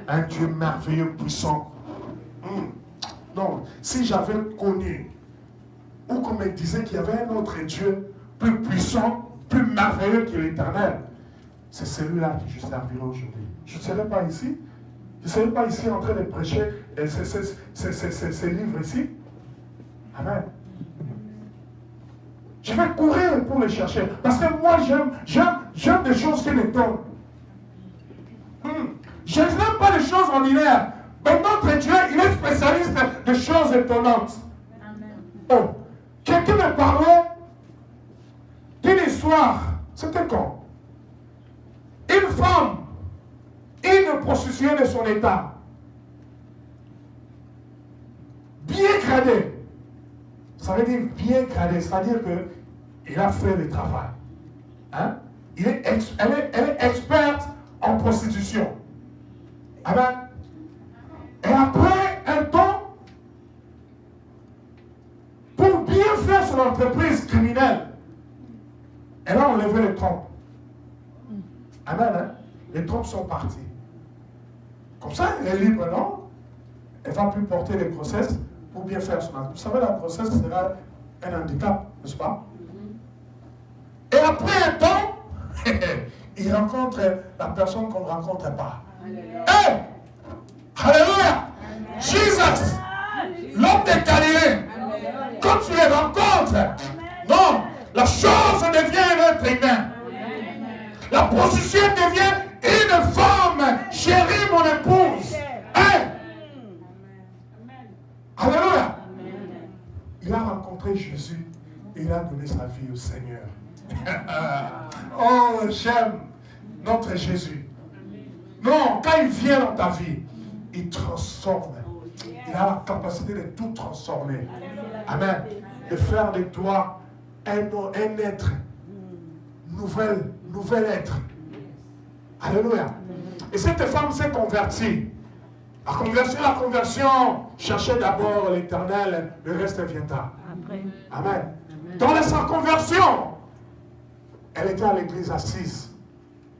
Un Dieu merveilleux, puissant. Non, si j'avais connu, ou qu'on me disait qu'il y avait un autre Dieu plus puissant, plus merveilleux que l'Éternel, c'est celui-là que je servirai aujourd'hui. Je ne serais pas ici. Je ne serais pas ici en train de prêcher ces livres ici. Amen. Je vais courir pour les chercher. Parce que moi, j'aime des choses qui m'étonnent. Je n'aime pas des choses ordinaires. Mais notre Dieu, il est spécialiste des choses chose étonnante. Oh, quelqu'un me parlait d'une histoire. C'était quand? Une femme, une prostituée de son état, bien gradée. Ça veut dire bien gradée, c'est-à-dire qu'il a fait le travail. Hein? Elle est experte en prostitution. Amen. Et après un temps, pour bien faire son entreprise criminelle, elle a enlevé les trompes. Amen. Hein? Les trompes sont parties. Comme ça, elle est libre, non? Elle ne va plus porter les grossesses pour bien faire son entreprise. Vous savez, la grossesse sera un handicap, n'est-ce pas? Et après un temps, il rencontre la personne qu'on ne rencontre pas. Hey! Alléluia! Jesus! L'homme de Galilée! Quand tu les rencontres, non, la chose devient un être humain. La prostituée devient une femme. Chérie, mon épouse. Hey! Alléluia! Il a rencontré Jésus et il a donné sa vie au Seigneur. Oh, j'aime notre Jésus. Non, quand il vient dans ta vie, il transforme. Il a la capacité de tout transformer. Amen. De faire de toi un être. Nouvel être. Alléluia. Et cette femme s'est convertie. La conversion, cherchez d'abord l'Éternel, le reste viendra. Amen. Dans sa conversion, elle était à l'église assise.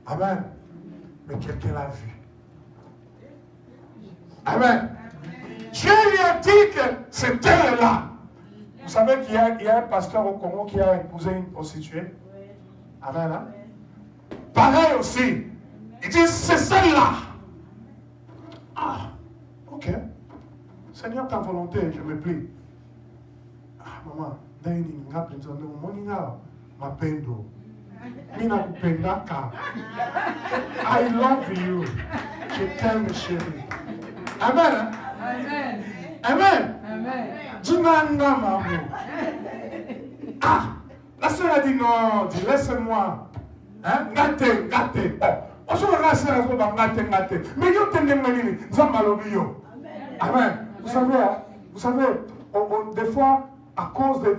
Amen. Mais quelqu'un l'a vue. Amen. Dieu lui a dit que c'était elle-là. Vous savez qu'il y a un pasteur au Congo qui a épousé une prostituée. Amen. Hein? Pareil aussi. Il dit, c'est celle-là. Ah, ok. Seigneur, ta volonté, je me plie. Ah, maman, I love you. Je t'aime, chérie. Amen. Amen. Amen. Amen. Dinanga, maman. Ah, la sœur a dit non, dis, laisse-moi. Hein? Gâté. Oh, je vais rester à gâté. Mais yo t'es manini, Zambalobio. Amen. Vous savez, des fois, à cause de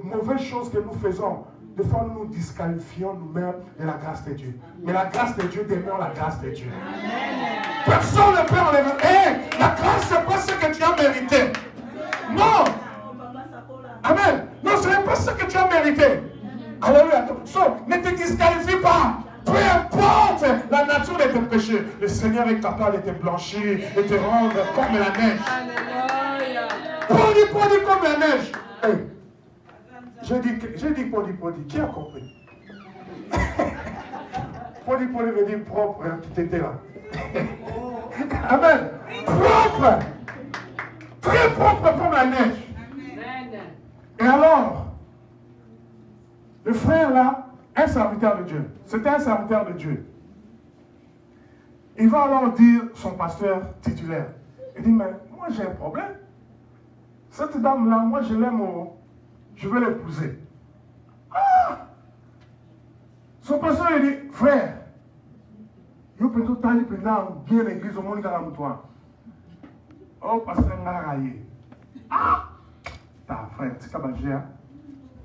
mauvaises choses que nous faisons, des fois nous nous disqualifions nous-mêmes de la grâce de Dieu. Mais la grâce de Dieu demeure la grâce de Dieu. Personne ne peut enlever. La grâce, ce n'est pas ce que tu as mérité. Non. Amen. Non, ce n'est pas ce que tu as mérité. Alléluia. Ne te disqualifie pas. Peu importe la nature de tes péchés, le Seigneur est capable de te blanchir et te rendre comme la neige. Alléluia. Poli comme la neige. Hey. J'ai dit poli. Qui a compris? Poli veut dire propre, hein, qui t'étais là. Amen. Propre. Très propre comme la neige. Et alors, le frère là, un serviteur de Dieu. C'était un serviteur de Dieu. Il va alors dire son pasteur titulaire. Il dit, mais moi j'ai un problème. Cette dame là, moi je l'aime, je veux l'épouser. Ah! Son pasteur lui dit, frère, yo peux tout tailler bien l'église au monde dans toi. Oh, pasteur Ngaraye. Ah! Ta frère, tu sais pas dire.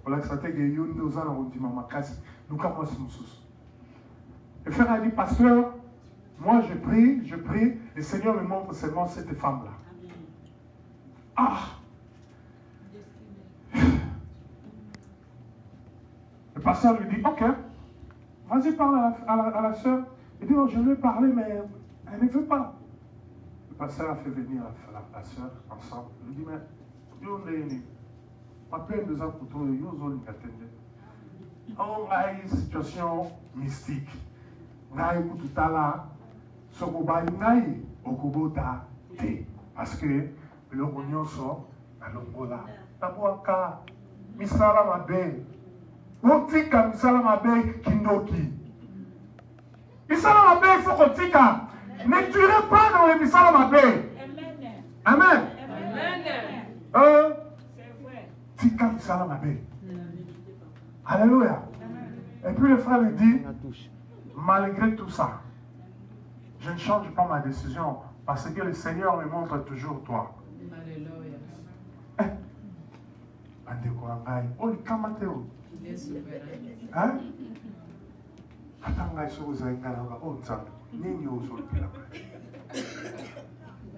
Voilà que ça t'a gagné, nous allons dire maman casse. Nous commençons tous. Le frère a dit, pasteur, moi je prie, le Seigneur me montre seulement cette femme-là. Ah! Le pasteur lui dit, ok, vas-y parle à la soeur. Il dit, oh, je vais parler, mais elle ne veut pas. Le pasteur a fait venir la soeur ensemble. Il lui dit, mais, papa nous a coûté, on a une situation mystique. On a une là, ce qu'on va y okobota te. Parce que le oignon sort à l'ongola. D'abord, misala mabe. Otika misala mabe kindoki. Misala mabe, il faut qu'on tika. Ne tuez pas dans les misala mabe. Amen. Tika Misala Mabe. Alléluia. Et puis le frère lui dit, malgré tout ça, je ne change pas ma décision parce que le Seigneur me montre toujours toi. Alléluia. Il est souverain. Hein?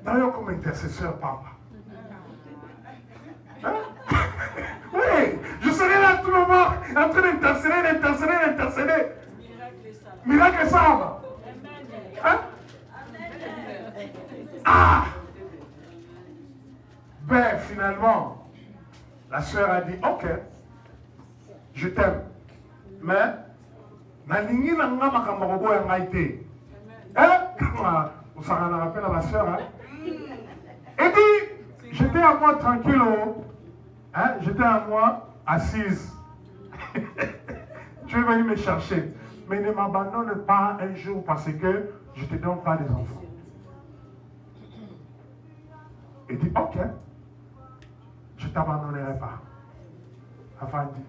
D'ailleurs, comme intercesseur, papa. Hein? Oui, je serai là tout le moment en train d'intercéder. Miracle ça. Hein? Ah! Ben, finalement, la sœur a dit, ok, je t'aime. Mais, nalingi nanga makambo ya ngaite. Hein? On s'en rappelle à la sœur, hein? Et dit, j'étais à moi tranquille, hein? J'étais à moi assise. Tu es venu me chercher. Mais ne m'abandonne pas un jour parce que je ne te donne pas des enfants. Il dit, ok, je ne t'abandonnerai pas. Avant dit,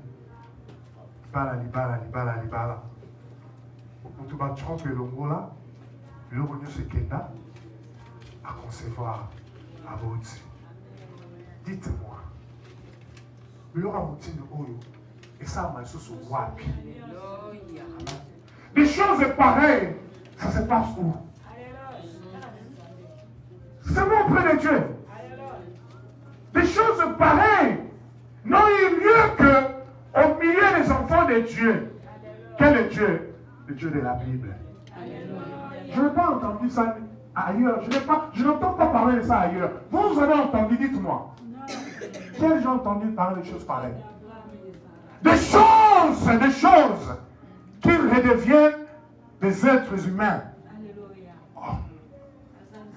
bala. Tu vas tromper l'ongola, le revenu se kenda à concevoir à Bauti. Dites-moi, le ramoutine oyo, et ça m'a sous wapi. Des choses pareilles, ça se passe où? Seulement auprès de Dieu. Des choses pareilles n'ont eu lieu qu'au milieu des enfants de Dieu. Quel est Dieu? Le Dieu de la Bible. Je n'ai pas entendu ça ailleurs. Je n'entends pas parler de ça ailleurs. Vous avez entendu, dites-moi. Quels gens ont entendu parler de choses pareilles? Des choses qu'ils redeviennent des êtres humains. Oh.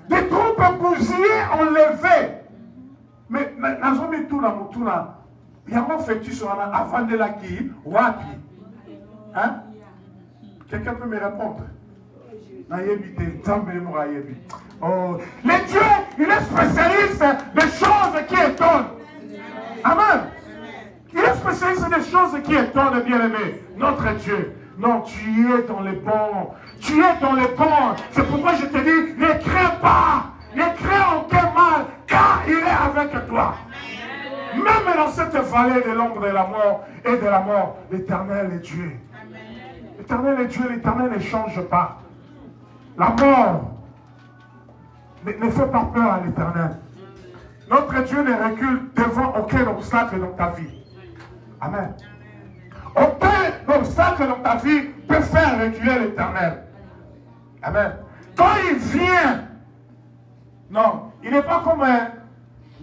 Des troupes bousillées enlevées. Mais nous avons mis tout dans mon tour là. Il y a un fœtus sur la avant de la qui, wapi. Hein? Quelqu'un peut me répondre? Oh. Le Dieu, il est spécialiste des choses qui étonnent. Amen. Il est spécialiste des choses qui étonnent, bien-aimé. Notre Dieu. Non, tu es dans les bons. Tu es dans les bons. C'est pourquoi je te dis, ne crains pas. Ne crains aucun mal, car il est avec toi. Même dans cette vallée de l'ombre de la mort et de la mort, l'Éternel est Dieu. L'Éternel est Dieu, l'Éternel ne change pas. La mort ne fait pas peur à l'Éternel. Notre Dieu ne recule devant aucun obstacle dans ta vie. Amen. Aucun obstacle dans ta vie peut faire reculer l'Éternel. Amen. Quand il vient, non, il n'est pas comme un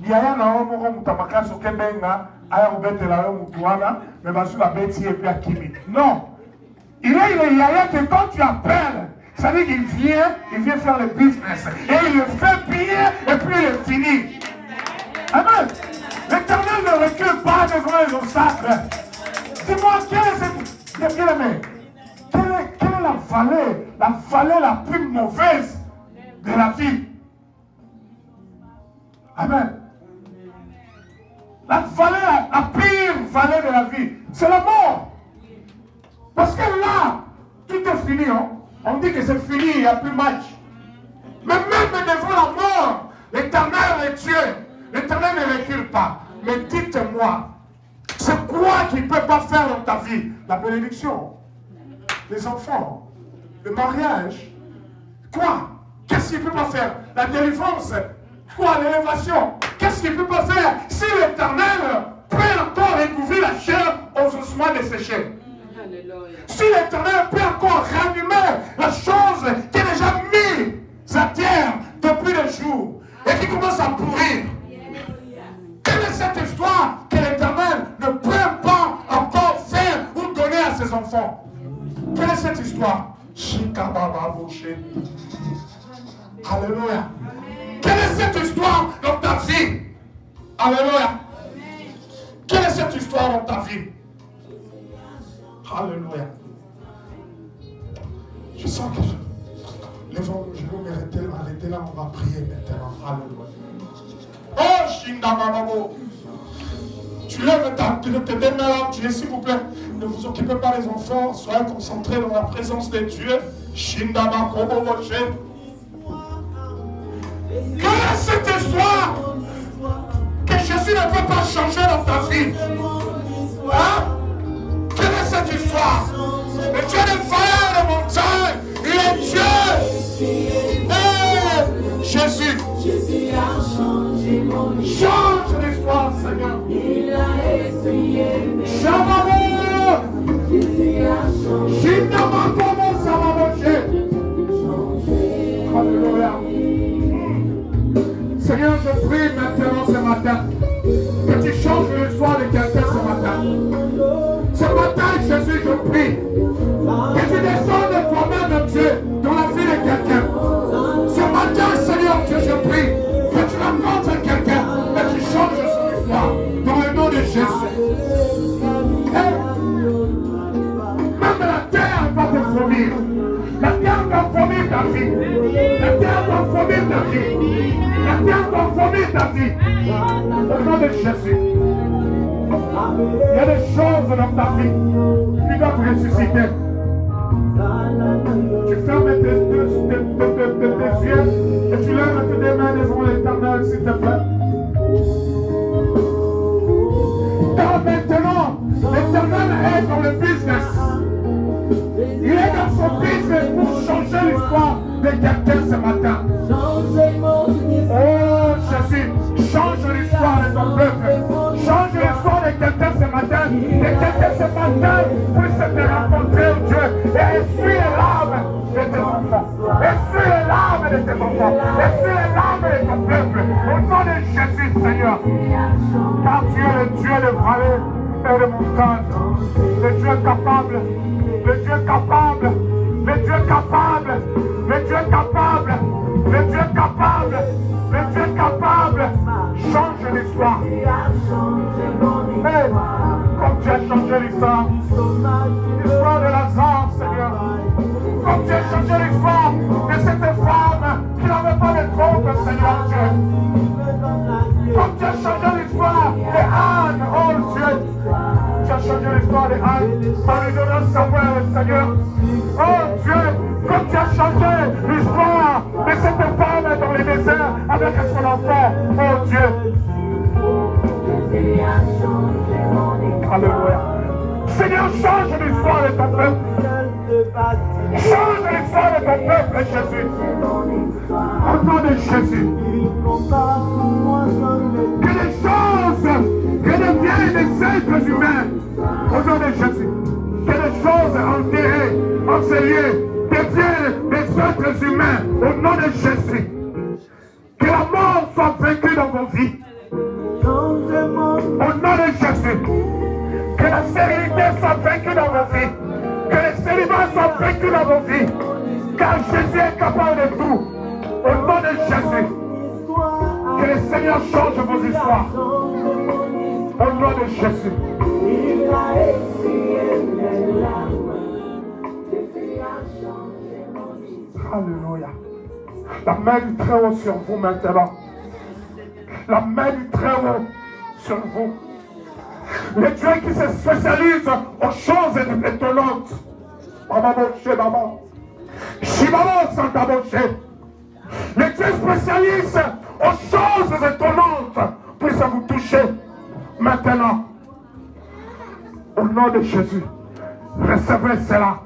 Yaya Naomo Mutamaka Sokebenga, Ayarubete la Mutuana, mais Basula Betty et puis Akimi. Non. Il est le Yaya que quand tu appelles, ça veut dire qu'il vient faire le business. Et il le fait bien et puis il est fini. Amen. L'Éternel ne recule pas devant les obstacles. Dis-moi, quelle est la vallée la plus mauvaise de la vie? Amen. La pire vallée de la vie, c'est la mort. Parce que là, tout est fini. Hein? On dit que c'est fini, il n'y a plus match. Mais même devant la mort, l'Éternel est Dieu. L'Éternel ne recule pas. Mais dites-moi, c'est quoi qu'il ne peut pas faire dans ta vie? La bénédiction, les enfants, le mariage. Quoi? Qu'est-ce qu'il ne peut pas faire? La délivrance. Quoi? L'élévation. Qu'est-ce qu'il ne peut pas faire? Si l'Éternel peut encore recouvrir la chair aux ossements desséchés. Si l'Éternel peut encore ranimer la chose qui est déjà mise à terre depuis le jour et qui commence à pourrir. Quelle est cette histoire que l'Éternel ne peut pas encore faire ou donner à ses enfants? Quelle est cette histoire? Alléluia. Quelle est cette histoire dans ta vie? Alléluia. Quelle est cette histoire dans ta vie? Alléluia. Je sens que je vais m'arrêter là, on va prier maintenant. Alléluia. Oh, Shinda Bababo. Tu lèves tes deux mains là, tu dis s'il vous plaît, ne vous occupez pas les enfants, soyez concentrés dans la présence de Dieu. Shindama Kobo Moshe. Quelle est cette histoire que Jésus ne peut pas changer dans ta vie? Hein? Quelle est cette histoire? Le Dieu des fers, de montagne, il est Dieu. Hey, Jésus. Jésus a changé mon histoire. Change l'histoire, Seigneur. Il a essuyé mes Shabbat. Jésus a changé. Shindama Kobo Moshe. Alléluia. Seigneur, je prie maintenant ce matin que tu changes l'histoire de quelqu'un ce matin. Ce matin, Jésus, je prie que tu descendes de toi-même, Dieu, dans la vie de quelqu'un. Ce matin, Seigneur Dieu, je prie que tu rencontres quelqu'un et tu changes son histoire dans le nom de Jésus. Et même la terre va te vomir. La terre va vomir ta vie. La terre va vomir ta vie. La terre va vomir ta vie. Au nom de Jésus. Il y a des choses dans ta vie qui doivent ressusciter. Tu fermes tes yeux et tu lèves tes deux mains devant l'Éternel, s'il te plaît. Car maintenant, l'Éternel est dans le business. Il est dans son business pour changer l'histoire de quelqu'un ce matin. Oh Jésus, change l'histoire de ton peuple. Change l'histoire de quelqu'un ce matin. Que quelqu'un ce matin puisse te rencontrer, oh Dieu, et essuie les larmes de tes enfants. Essuie les larmes de tes enfants. Essuie les larmes de ton peuple. Au nom de Jésus, Seigneur. Car tu es le Dieu de vallée et de montagne. Le Dieu capable. Le Dieu capable. Le Dieu capable. Le Dieu capable. Le Dieu capable. Le Dieu capable. Change l'histoire. Hey, comme tu as changé l'histoire. L'histoire de Lazare, Seigneur. Comme tu as changé l'histoire de cette femme qui n'avait pas de trompe, Seigneur Dieu. Comme tu as changé l'histoire de Anne, oh Dieu. Tu as changé l'histoire de Anne en lui donnant Samuel, Seigneur. Oh Dieu, comme tu as changé l'histoire de cette femme dans le désert avec son enfant, oh Dieu. Alléluia. Seigneur, change l'histoire de ton peuple. Change l'histoire de ton peuple, Jésus. Au nom de Jésus. Que les choses redeviennent des êtres humains. Au nom de Jésus. Que les choses enterrées, enseignées, deviennent des êtres humains. Au nom de Jésus. Que la mort soit vaincue dans vos vies. Au nom de Jésus. Que la stérilité soit vaincue dans vos vies. Que le célibat soit vaincu dans vos vies. Car Jésus est capable de tout. Au nom de Jésus. Que le Seigneur change vos histoires. Au nom de Jésus. Alléluia. La main du Très-Haut sur vous maintenant. La main du Très-Haut sur vous. Le Dieu qui se spécialise aux choses étonnantes. Maman Moshe, maman. Shimamo Santa Moshe. Le Dieu spécialiste aux choses étonnantes puisse vous toucher maintenant. Au nom de Jésus. Recevez cela.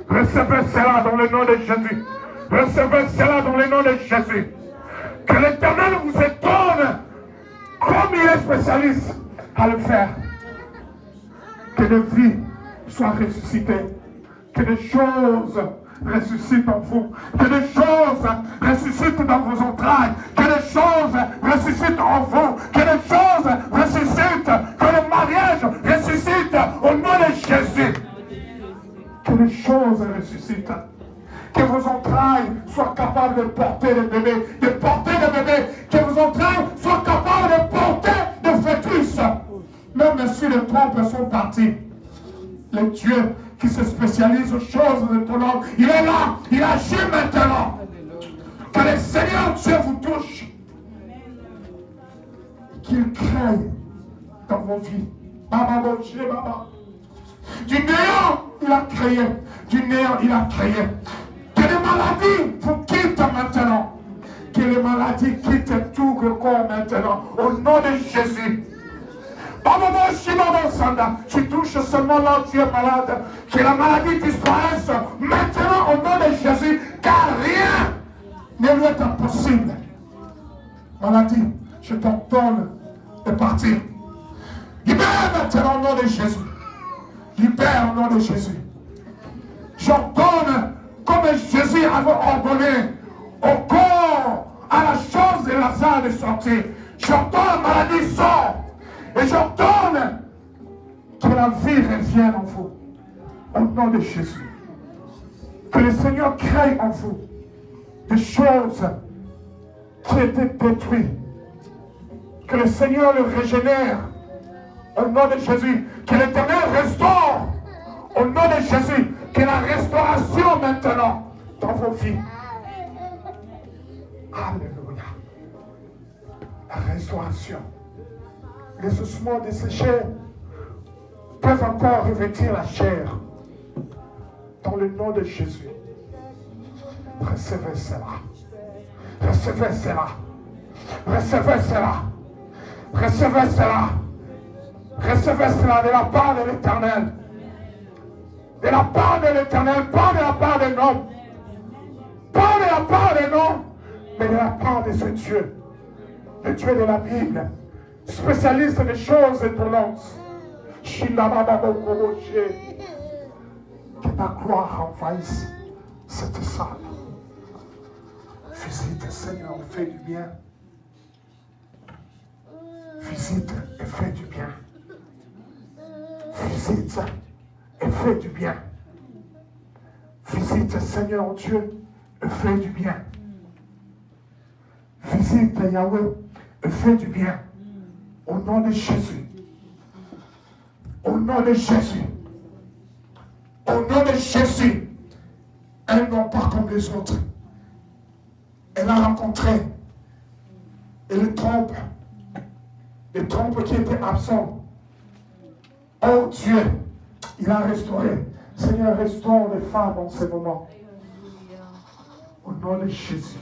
Recevez cela dans le nom de Jésus. Recevez cela dans le nom de Jésus. Que l'Éternel vous étonne comme il est spécialiste à le faire. Que les vies soient ressuscitées. Que des choses ressuscitent en vous. Que des choses ressuscitent dans vos entrailles. Que des choses ressuscitent en vous. Que des choses ressuscitent. Que le mariage ressuscite au nom de Jésus. Que les choses ressuscitent. Que vos entrailles soient capables de porter des bébés. De porter des bébés. Que vos entrailles soient capables de porter des fœtus. Même si les trompes sont partis. Le Dieu qui se spécialise aux choses étonnantes, il est là, il agit maintenant. Que le Seigneur Dieu vous touche. Qu'il crée dans vos vies. Du néant, il a créé. Du néant, il a créé. Que les maladies vous quittent maintenant. Que les maladies quittent tout le corps maintenant. Au nom de Jésus. Tu touches seulement là où tu es malade. Que la maladie disparaisse maintenant au nom de Jésus. Car rien ne lui est impossible. Maladie, je t'ordonne de partir. Libère maintenant au nom de Jésus. Libère au nom de Jésus. J'ordonne, comme Jésus avait ordonné au corps, à la chose de Lazare de sortir. J'ordonne, maladie sort. Et j'ordonne que la vie revienne en vous. Au nom de Jésus. Que le Seigneur crée en vous des choses qui étaient détruites. Que le Seigneur le régénère. Au nom de Jésus. Que l'Éternel restaure. Au nom de Jésus. Que la restauration maintenant dans vos vies. Alléluia. La restauration. Les ossements desséchés peuvent encore revêtir la chair. Dans le nom de Jésus. Recevez cela. Recevez cela. Recevez cela. Recevez cela. Recevez cela de la part de l'Éternel. De la part de l'Éternel, pas de la part de l'homme. Pas de la part de l'homme, mais de la part de ce Dieu. Le Dieu de la Bible. Spécialiste des choses étonnantes. Que ta gloire envahisse cette salle. Visite, Seigneur, fais du bien. Visite et fais du bien. Visite et fais du bien. Visite, Seigneur Dieu, et fais du bien. Visite, Yahweh, et fais du bien. Au nom de Jésus. Au nom de Jésus. Au nom de Jésus. Elles n'ont pas comme les autres. Elle a rencontré. Et le trompe qui était absent. Oh Dieu, il a restauré. Seigneur, restaure les femmes en ce moment. Au nom de Jésus.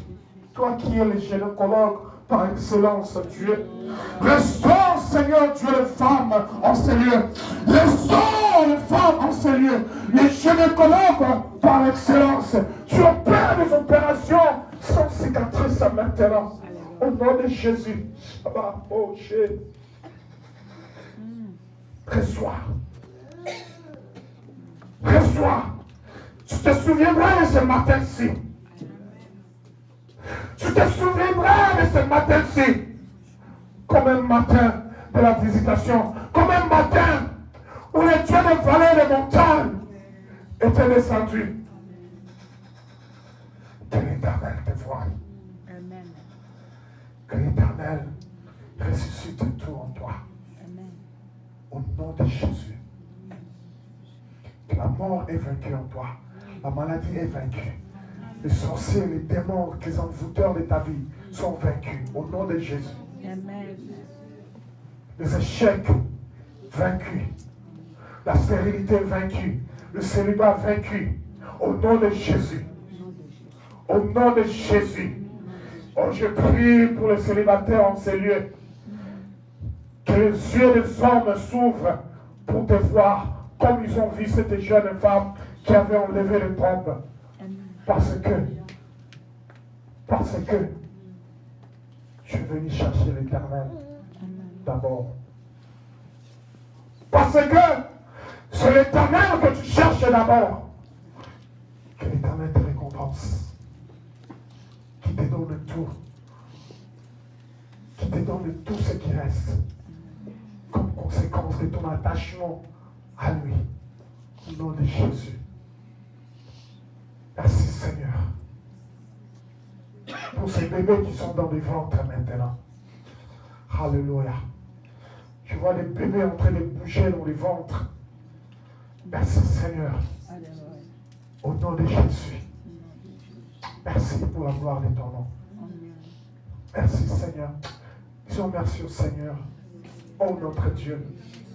Toi qui es le gynécologue par excellence, Dieu. Restaure, Seigneur Dieu, les femmes en ces lieux. Restaure les femmes en ces lieux. Les gynécologues par excellence. Tu opères des opérations sans cicatrice maintenant. Au nom de Jésus. Oh Jésus. Reçois. Reçois. Tu te souviendras de ce matin-ci. Tu te souviendras de ce matin-ci. Comme un matin de la visitation. Comme un matin où les dieux des vallées et des montagnes étaient descendus. Que l'Éternel te voie. Amen. Que l'Éternel ressuscite tout en toi. Amen. Au nom de Jésus. Que la mort est vaincue en toi. La maladie est vaincue. Les sorciers, les démons, les envoûteurs de ta vie sont vaincus. Au nom de Jésus. Amen. Les échecs vaincus. La stérilité vaincue. Le célibat vaincu. Au nom de Jésus. Au nom de Jésus. Oh, je prie pour les célibataires en ces lieux. Que les yeux des hommes s'ouvrent pour te voir comme ils ont vu cette jeune femme qui avait enlevé les trompes. Parce que je suis venu chercher l'Éternel d'abord. Parce que c'est l'Éternel que tu cherches d'abord. Que l'Éternel te récompense. Qui te donne tout. Qui te donne tout ce qui reste. Comme conséquence de ton attachement à lui. Au nom de Jésus. Merci Seigneur. Pour ces bébés qui sont dans les ventres maintenant. Alléluia. Je vois des bébés en train de bouger dans les ventres. Merci Seigneur. Au nom de Jésus. Merci pour la gloire de ton nom. Merci Seigneur. Disons merci au Seigneur. Oh notre Dieu.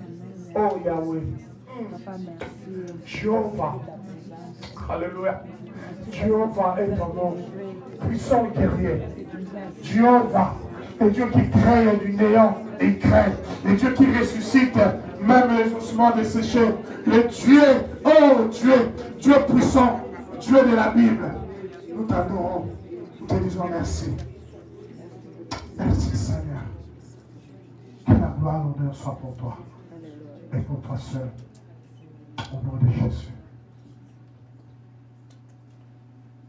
Amen. Oh Yahweh. Papa, merci. Jéhovah. Alléluia. Jéhovah est ton nom. Puissant guerrier. Jéhovah. Le Dieu qui crée du néant et il crée. Le Dieu qui ressuscite même les ossements desséchés. Le Dieu, oh Dieu, Dieu puissant, Dieu de la Bible. Nous t'adorons. Nous te disons merci. Merci Seigneur. Que la gloire et l'honneur soient pour toi. Et pour toi seul. Au nom de Jésus.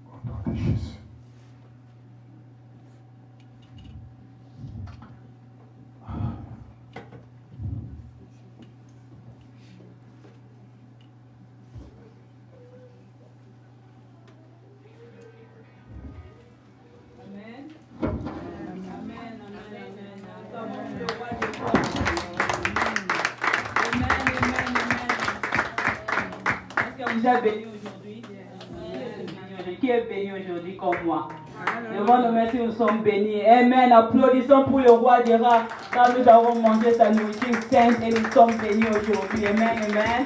Au nom de Jésus. Vous êtes béni aujourd'hui. Qui est béni aujourd'hui comme moi? Devant nos mains, nous sommes bénis. Amen. Applaudissons pour le roi des rois. Car nous avons mangé sa nourriture sainte et nous sommes bénis aujourd'hui. Amen. Amen.